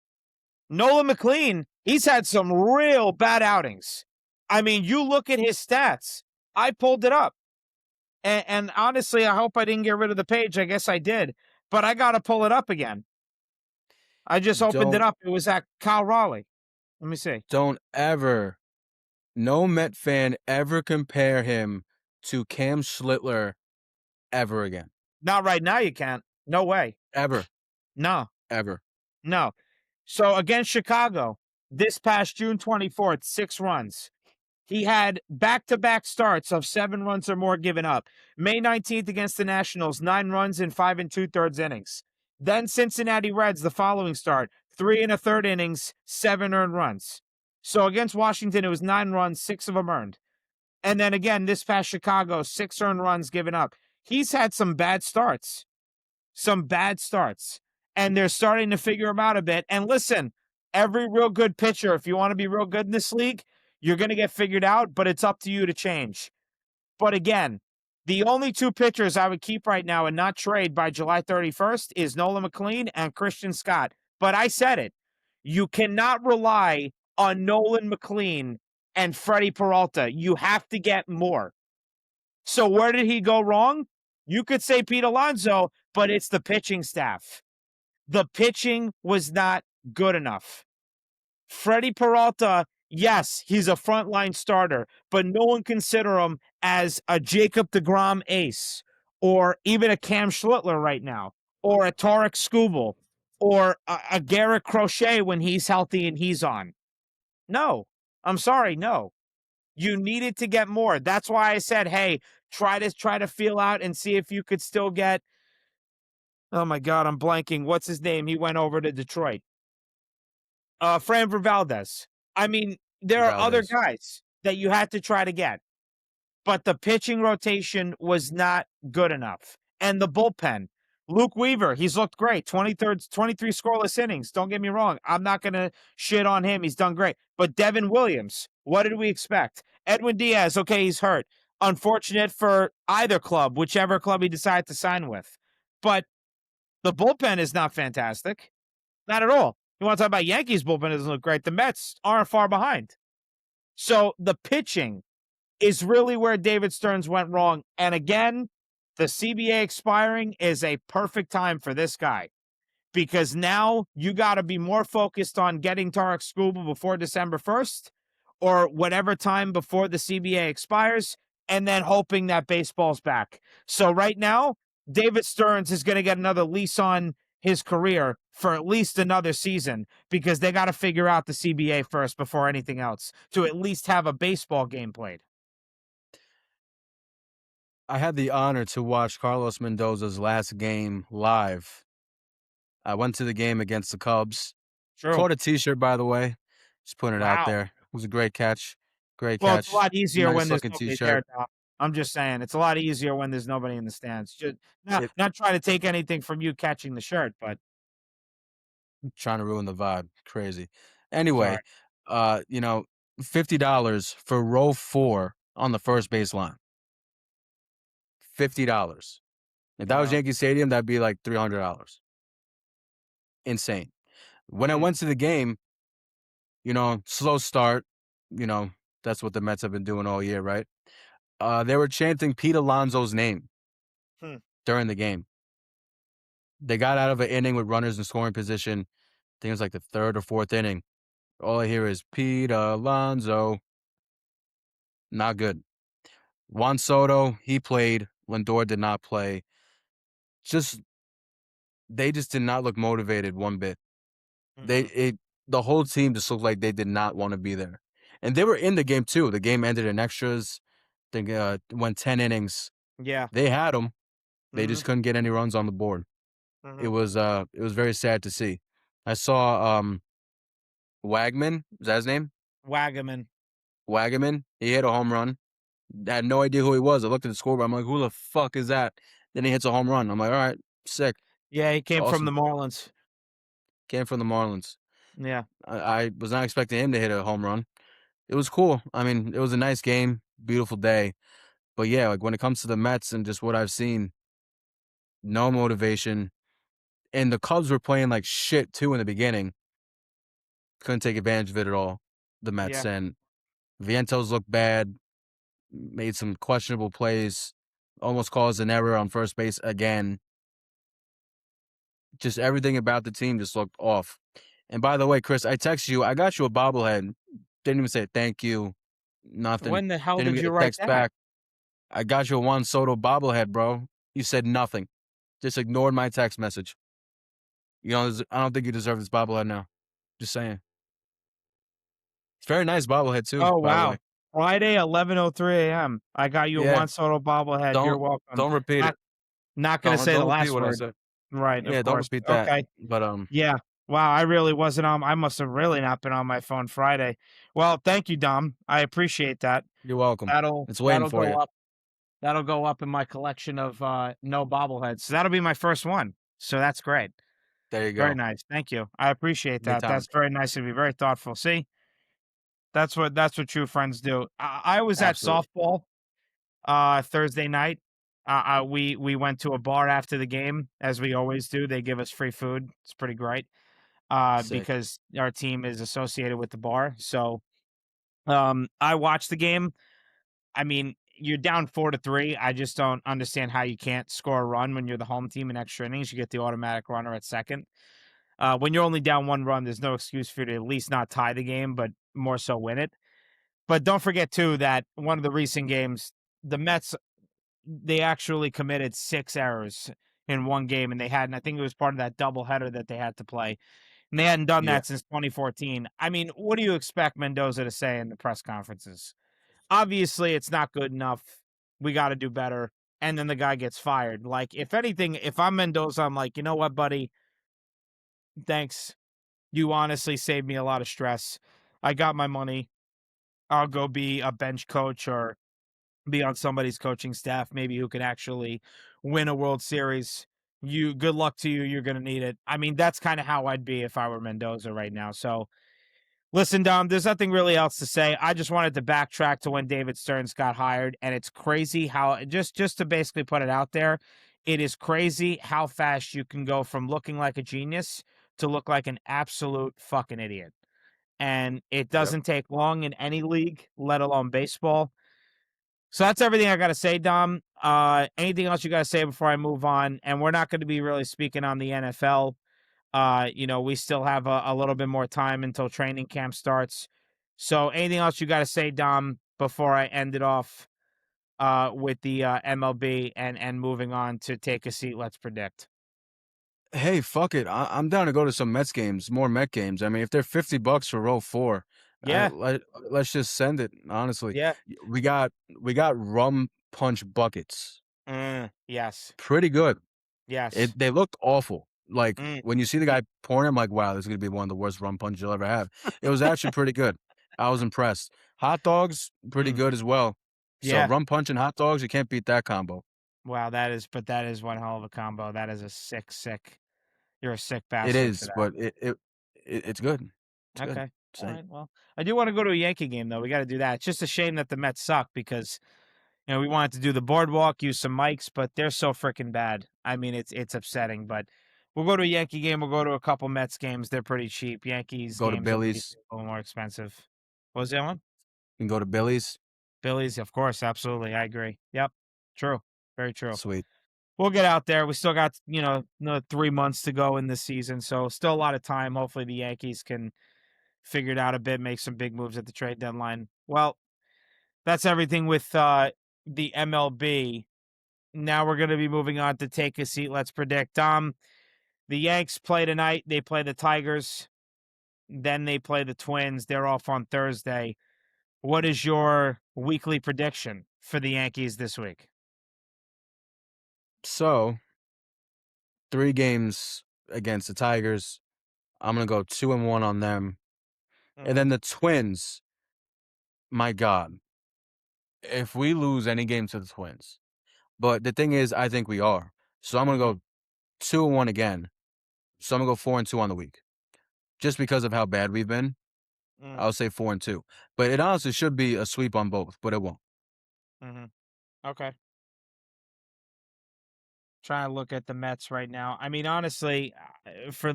Nolan McLean, he's had some real bad outings. I mean, you look at his stats. I pulled it up. And honestly, I hope I didn't get rid of the page. I guess I did. But I got to pull it up again. I just opened it up. It was at Kyle Raleigh. Let me see. Don't ever, no Met fan ever compare him to Cam Schlittler ever again. Not right now, you can't. No way. Ever. No. Ever. No. So against Chicago, this past June 24th, 6 runs. He had back-to-back starts of 7 runs or more given up. May 19th against the Nationals, 9 runs in 5 2/3 innings. Then Cincinnati Reds, the following start, 3 1/3 innings, 7 earned runs. So against Washington, it was 9 runs, 6 of them earned. And then again, this past Chicago, 6 earned runs given up. He's had some bad starts. And they're starting to figure him out a bit. And listen, every real good pitcher, if you want to be real good in this league, you're going to get figured out, but it's up to you to change. But again, the only 2 pitchers I would keep right now and not trade by July 31st is Nolan McLean and Christian Scott. But I said it. You cannot rely on Nolan McLean and Freddie Peralta. You have to get more. So where did he go wrong? You could say Pete Alonso, but it's the pitching staff. The pitching was not good enough. Freddie Peralta Yes, he's a frontline starter, but no one consider him as a Jacob deGrom ace or even a Cam Schlittler right now or a Tarek Skubal or a Garrett Crochet when he's healthy and he's on. No, I'm sorry, no. You needed to get more. That's why I said, hey, try to feel out and see if you could still get. Oh my God, I'm blanking. What's his name? He went over to Detroit. Framber Valdez. I mean, there are other Valdez. guys that you had to try to get, but the pitching rotation was not good enough. And the bullpen, Luke Weaver, he's looked great. 23 scoreless innings. Don't get me wrong. I'm not going to shit on him. He's done great. But Devin Williams, what did we expect? Edwin Diaz, okay, he's hurt. Unfortunate for either club, whichever club he decided to sign with. But the bullpen is not fantastic. Not at all. You want to talk about Yankees bullpen doesn't look great. The Mets aren't far behind. So the pitching is really where David Stearns went wrong. And again, the CBA expiring is a perfect time for this guy because now you got to be more focused on getting Tarek Skubal before December 1st or whatever time before the CBA expires, and then hoping that baseball's back. So right now, David Stearns is going to get another lease on his career for at least another season because they got to figure out the CBA first before anything else to at least have a baseball game played. I had the honor to watch Carlos Mendoza's last game live. I went to the game against the Cubs. True. Caught a T-shirt, by the way. Just putting it out Wow. there. It was a great catch. Great Well, it's a catch. lot easier when Nice there's looking nobody T-shirt. there, Dom. I'm just saying, it's a lot easier when there's nobody in the stands. Just It, not trying to take anything from you catching the shirt, but trying to ruin the vibe. Crazy. sorry. Anyway, you know, $50 for row 4 on the first base line. $50. If that was Wow. Yankee Stadium, that'd be like $300. Insane. When I Mhm. went to the game, slow start. That's what the Mets have been doing all year, right? They were chanting Pete Alonso's name Hmm. during the game. They got out of an inning with runners in scoring position. I think it was like the third or fourth inning. All I hear is Pete Alonso. Not good. Juan Soto, he played. Lindor did not play. They just did not look motivated one bit. Mm-mm. The whole team just looked like they did not want to be there. And they were in the game too. The game ended in extras. I think went 10 innings. Yeah. They had them. They Mhm. just couldn't get any runs on the board. Mhm. It was very sad to see. I saw Wagman, is that his name? Wagaman. Wagaman. He hit a home run. I had no idea who he was. I looked at the scoreboard. I'm like, who the fuck is that? Then he hits a home run. I'm like, all right, sick. Yeah, he came from Awesome. the Marlins. Came from the Marlins. Yeah. I was not expecting him to hit a home run. It was cool. I mean, it was a nice game, beautiful day. But yeah, like when it comes to the Mets and just what I've seen, no motivation. And the Cubs were playing like shit too in the beginning. Couldn't take advantage of it at all. The Mets Yeah. and Vientos looked bad, made some questionable plays, almost caused an error on first base again. Just everything about the team just looked off. And by the way, Chris, I texted you. I got you a bobblehead. Didn't even say thank you. Nothing. When the hell Didn't did even you get a write text that? back. I got you a Juan Soto bobblehead, bro. You said nothing. Just ignored my text message. I don't think you deserve this bobblehead now. Just saying. It's very nice bobblehead too, Oh, by the wow. way. Friday, 11:03 AM. I got you a Yeah. Juan Soto bobblehead. You're welcome. Don't repeat Not it. not gonna say the Don't repeat last what I word. said. Right, of Yeah, don't course. repeat that. Okay. But Yeah. Wow, I really wasn't on I must have really not been on my phone Friday. Well, thank you, Dom. I appreciate that. you're welcome. That'll It's waiting that'll for go you. up. That'll go up in my collection of no bobbleheads. So that'll be my first one. So that's great. There you Very go. nice. Thank you. I appreciate that. Anytime. That's very nice of you. Very thoughtful. See, that's what true friends do. I was at Absolutely. softball Thursday night. We went to a bar after the game, as we always do. They give us free food. It's pretty great. Sick. Because our team is associated with the bar. So I watched the game. I mean, you're down 4-3. I just don't understand how you can't score a run when you're the home team in extra innings. You get the automatic runner at second. When you're only down 1 run, there's no excuse for you to at least not tie the game, but more so win it. But don't forget too that one of the recent games, the Mets, they actually committed 6 errors in one game, and I think it was part of that doubleheader that they had to play. And they hadn't done Yeah. that since 2014. I mean, what do you expect Mendoza to say in the press conferences? Obviously, it's not good enough. We got to do better. And then the guy gets fired. Like, if anything, if I'm Mendoza, I'm like, you know what, buddy? Thanks. You honestly saved me a lot of stress. I got my money. I'll go be a bench coach or be on somebody's coaching staff, maybe who can actually win a World Series. Good luck to you. You're going to need it. I mean, that's kind of how I'd be if I were Mendoza right now. So, listen, Dom, there's nothing really else to say. I just wanted to backtrack to when David Stearns got hired, and it's crazy how just to basically put it out there, it is crazy how fast you can go from looking like a genius to look like an absolute fucking idiot. And it Yep. doesn't take long in any league, let alone baseball. So that's everything I got to say, Dom. Anything else you got to say before I move on? And we're not going to be really speaking on the NFL. We still have a little bit more time until training camp starts. So anything else you got to say, Dom, before I end it off with the MLB and moving on to take a seat? Let's predict. Hey, fuck it. I'm down to go to some Mets games, more Met games. I mean, if they're $50 for row 4, Yeah, let's just send it. Honestly, yeah. We got rum punch buckets. Yes, Pretty good. yes. They looked awful. Like Mm, when you see the guy pouring, I'm like, wow, this is gonna be one of the worst rum punches you'll ever have. It was actually pretty good. I was impressed. Hot dogs, pretty mm. good as well. So Yeah. rum punch and hot dogs, you can't beat that combo. Wow, that is one hell of a combo. That is a sick. You're a sick It bastard for is, that. but it's good. It's good. Okay. All Say right. Well, I do want to go to a Yankee game though. We got to do that. It's just a shame that the Mets suck because we wanted to do the boardwalk, use some mics, but they're so freaking bad. I mean, it's upsetting. But we'll go to a Yankee game. We'll go to a couple Mets games. They're pretty cheap. Yankees go to games at least Billy's. a little more expensive. What was that one? You can go to Billy's. Phillies, of course, absolutely. I agree. Yep. True. Very true. Sweet. We'll get out there. We still got, another 3 months to go in this season. So still a lot of time. Hopefully the Yankees can figure it out a bit, make some big moves at the trade deadline. Well, that's everything with the MLB. Now we're going to be moving on to take a seat. Let's predict. The Yanks play tonight. They play the Tigers. Then they play the Twins. They're off on Thursday. What is your weekly prediction for the Yankees this week? So 3 games against the Tigers. I'm gonna go 2-1 on them. And Mm-hmm. then the Twins, my God, if we lose any game to the Twins, but the thing is, I think we are. So I'm gonna Mm-hmm. go 2-1 again. So I'm gonna go 4-2 on the week, just because of how bad we've been. I'll say 4-2, but it honestly should be a sweep on both, but it won't. Mm-hmm. Okay. Trying to look at the Mets right now. I mean, honestly, for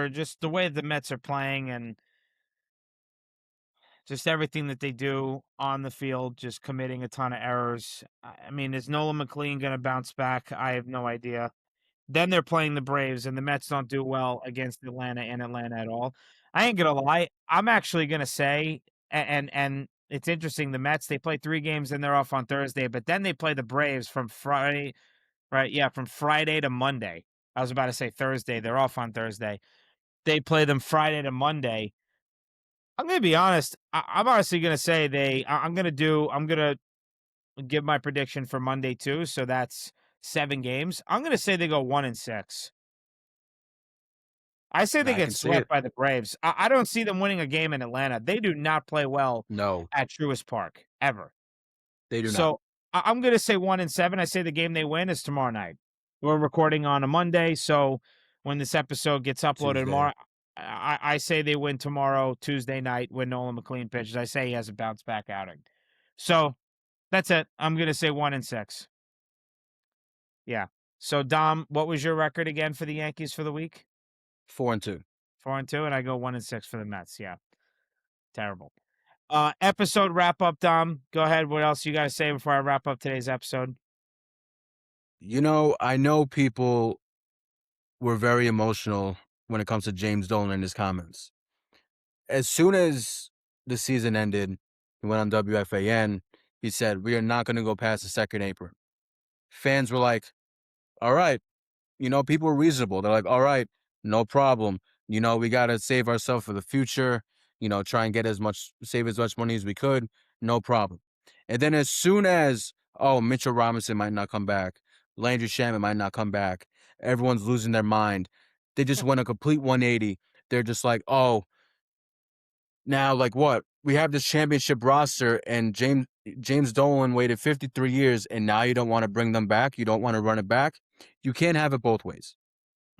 just the way the Mets are playing and just everything that they do on the field, just committing a ton of errors. I mean, is Nolan McLean going to bounce back? I have no idea. Then they're playing the Braves, and the Mets don't do well against Atlanta and Atlanta at all. I ain't gonna lie. I'm actually gonna say, and it's interesting. The Mets, they play 3 games, and they're off on Thursday, but then they play the Braves from Friday. Right? Yeah, from Friday to Monday. I was about to say Thursday. They're off on Thursday. They play them Friday to Monday. I'm gonna be honest. I'm honestly gonna say I'm gonna give my prediction for Monday too. So that's 7 games. I'm gonna say they go 1-6. I say they I get can see swept it. by the Braves. I don't see them winning a game in Atlanta. They do not play well No, at Truist Park ever. they do not. So I'm going to say 1-7. I say the game they win is tomorrow night. We're recording on a Monday, so when this episode gets uploaded Tuesday. tomorrow, I say they win tomorrow, Tuesday night, when Nolan McLean pitches. I say he has a bounce back outing. So that's it. I'm going to say 1-6. Yeah. So Dom, what was your record again for the Yankees for the week? 4-2. 4-2, and I go 1-6 for the Mets. Yeah. Terrible. Episode wrap up, Dom. Go ahead. What else you got to say before I wrap up today's episode? I know people were very emotional when it comes to James Dolan and his comments. As soon as the season ended, he went on WFAN. He said, "We are not going to go past the second apron." Fans were like, "All right." People were reasonable. They're like, "All right, no problem. We got to save ourselves for the future. Try and save as much money as we could. No problem." And then as soon as, Mitchell Robinson might not come back, Landry Shamet might not come back, everyone's losing their mind. They just went a complete 180. They're just like, "Oh, now, like what? We have this championship roster, and James Dolan waited 53 years, and now you don't want to bring them back? You don't want to run it back? You can't have it both ways."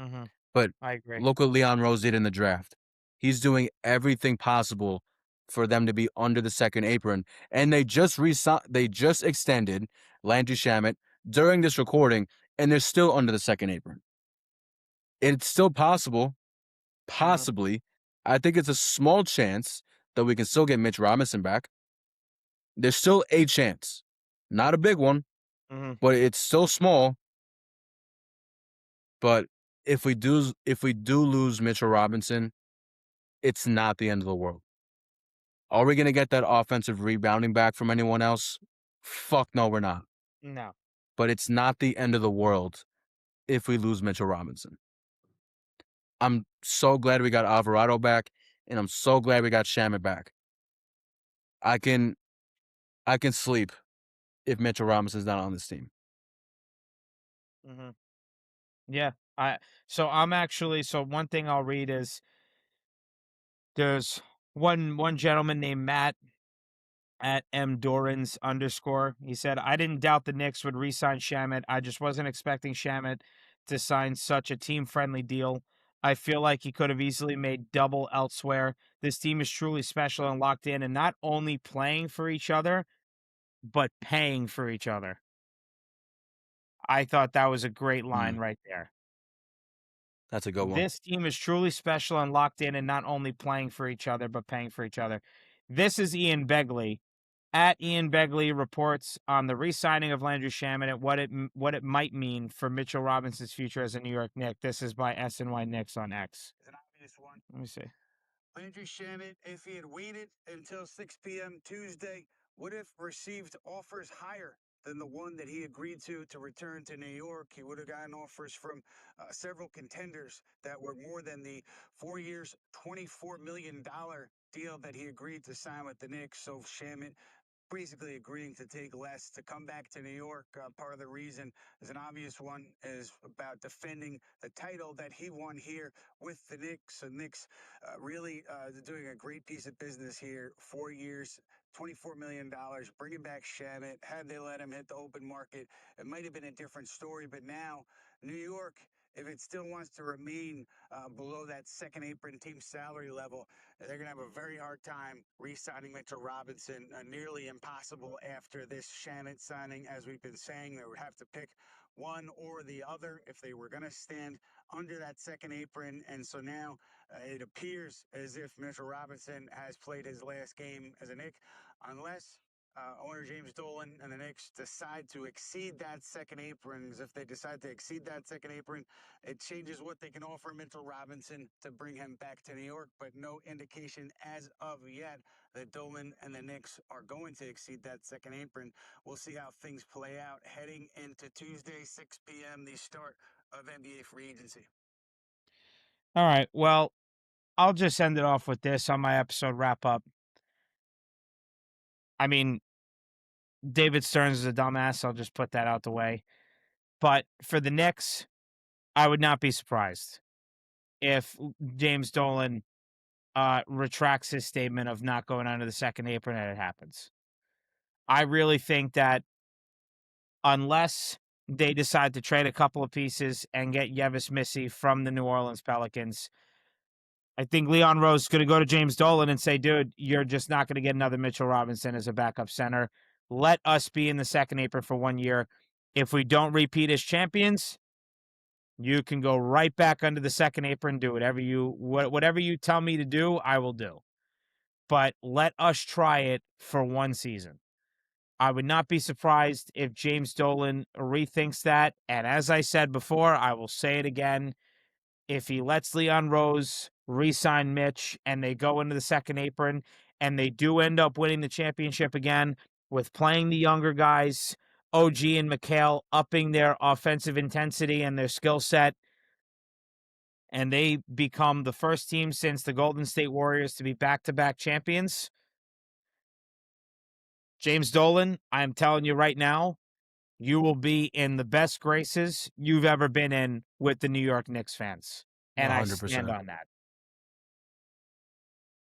Mm-hmm. But I agree. look what Leon Rose did in the draft. He's doing everything possible for them to be under the second apron, and they just extended Landry Shamet during this recording, and they're still under the second apron. It's still possible, possibly. I think it's a small chance that we can still get Mitch Robinson back. There's still a chance, not a big one, but it's still small. But if we do lose Mitchell Robinson, it's not the end of the world. Are we gonna get that offensive rebounding back from anyone else? Fuck no, we're not. No. But it's not the end of the world if we lose Mitchell Robinson. I'm so glad we got Alvarado back, and I'm so glad we got Shamet back. I can sleep if Mitchell Robinson's not on this team. Mm-hmm. Yeah. So one thing I'll read is there's one gentleman named Matt at @mdorans_. He said, "I didn't doubt the Knicks would re-sign Shamet. I just wasn't expecting Shamet to sign such a team-friendly deal. I feel like he could have easily made double elsewhere. This team is truly special and locked in, and not only playing for each other, but paying for each other." I thought that was a great line right there. That's a good one. This team is truly special and locked in, and not only playing for each other, but paying for each other. This is Ian Begley. At Ian Begley reports on the re-signing of Landry Shamet and what it might mean for Mitchell Robinson's future as a New York Knick. This is by SNY Knicks on X. It's an obvious one. Let me see. Landry Shamet, if he had waited until 6 p.m. Tuesday, would have received offers higher than the one that he agreed to return to New York. He would have gotten offers from several contenders that were more than the 4 years, $24 million deal that he agreed to sign with the Knicks. So Shamet basically agreeing to take less to come back to New York. Part of the reason is an obvious one, is about defending the title that he won here with the Knicks. The Knicks really doing a great piece of business here. 4 years, $24 million, bringing back Shamet. Had they let him hit the open market, it might have been a different story. But now, New York, if it still wants to remain below that second apron team salary level, they're going to have a very hard time re-signing Mitchell Robinson. Nearly impossible after this Shamet signing. As we've been saying, they would have to pick one or the other if they were going to stand under that second apron. And so now it appears as if Mitchell Robinson has played his last game as a Knick, unless owner James Dolan and the Knicks decide to exceed that second apron. If they decide to exceed that second apron, it changes what they can offer Mitchell Robinson to bring him back to New York, but no indication as of yet that Dolan and the Knicks are going to exceed that second apron. We'll see how things play out heading into Tuesday, 6 p.m., the start of NBA free agency. All right. Well, I'll just end it off with this on my episode wrap up. I mean, David Stearns is a dumbass. I'll just put that out the way. But for the Knicks, I would not be surprised if James Dolan retracts his statement of not going under the second apron and it happens. I really think that unless they decide to trade a couple of pieces and get Yves Missi from the New Orleans Pelicans, I think Leon Rose is going to go to James Dolan and say, "Dude, you're just not going to get another Mitchell Robinson as a backup center. Let us be in the second apron for 1 year. If we don't repeat as champions, you can go right back under the second apron, do whatever you tell me to do, I will do. But let us try it for 1 season." I would not be surprised if James Dolan rethinks that. And as I said before, I will say it again. if he lets Leon Rose re-sign Mitch and they go into the second apron and they do end up winning the championship again with playing the younger guys, OG and McHale upping their offensive intensity and their skill set, and they become the first team since the Golden State Warriors to be back-to-back champions. James Dolan, I'm telling you right now, you will be in the best graces you've ever been in with the New York Knicks fans. And I stand 100%. on that.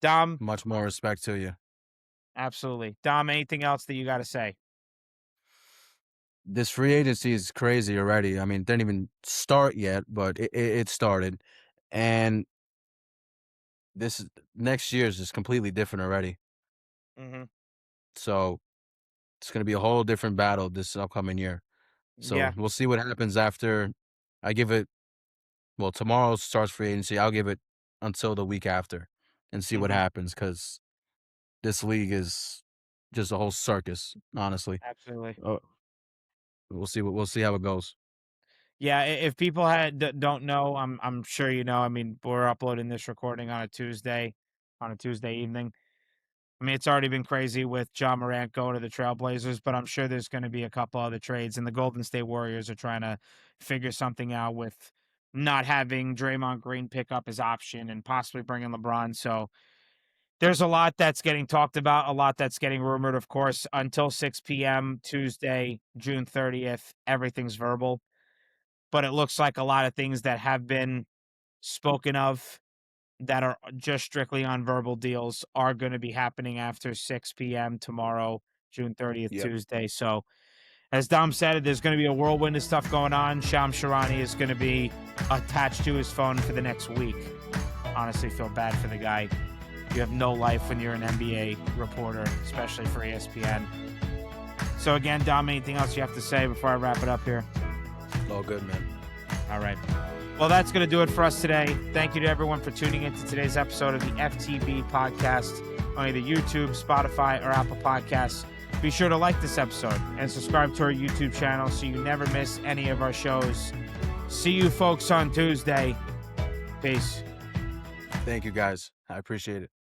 Dom? Much more respect to you. Absolutely. Dom, anything else that you got to say? This free agency is crazy already. I mean, it didn't even start yet, but it started. And this next year is just completely different already. Mm-hmm. So it's going to be a whole different battle this upcoming year. So Yeah. we'll see what happens after I give it. Well, tomorrow starts free agency. I'll give it until the week after and see what happens, because this league is just a whole circus, honestly. Absolutely. We'll see how it goes. Yeah, if people don't know, I'm sure you know. I mean, we're uploading this recording on a Tuesday evening. I mean, it's already been crazy with Ja Morant going to the Trailblazers, but I'm sure there's going to be a couple other trades, and the Golden State Warriors are trying to figure something out with not having Draymond Green pick up his option and possibly bringing LeBron. So there's a lot that's getting talked about, a lot that's getting rumored, of course, until 6 p.m. Tuesday, June 30th. Everything's verbal, but it looks like a lot of things that have been spoken of that are just strictly on verbal deals are going to be happening after 6 p.m. tomorrow, June 30th, Tuesday. So, as Dom said, there's going to be a whirlwind of stuff going on. Shams Charania is going to be attached to his phone for the next week. Honestly, feel bad for the guy. You have no life when you're an NBA reporter, especially for ESPN. So, again, Dom, anything else you have to say before I wrap it up here? All good, man. All right. Well, that's going to do it for us today. Thank you to everyone for tuning into today's episode of the FTB podcast on either YouTube, Spotify, or Apple Podcasts. Be sure to like this episode and subscribe to our YouTube channel so you never miss any of our shows. See you folks on Tuesday. Peace. Thank you, guys. I appreciate it.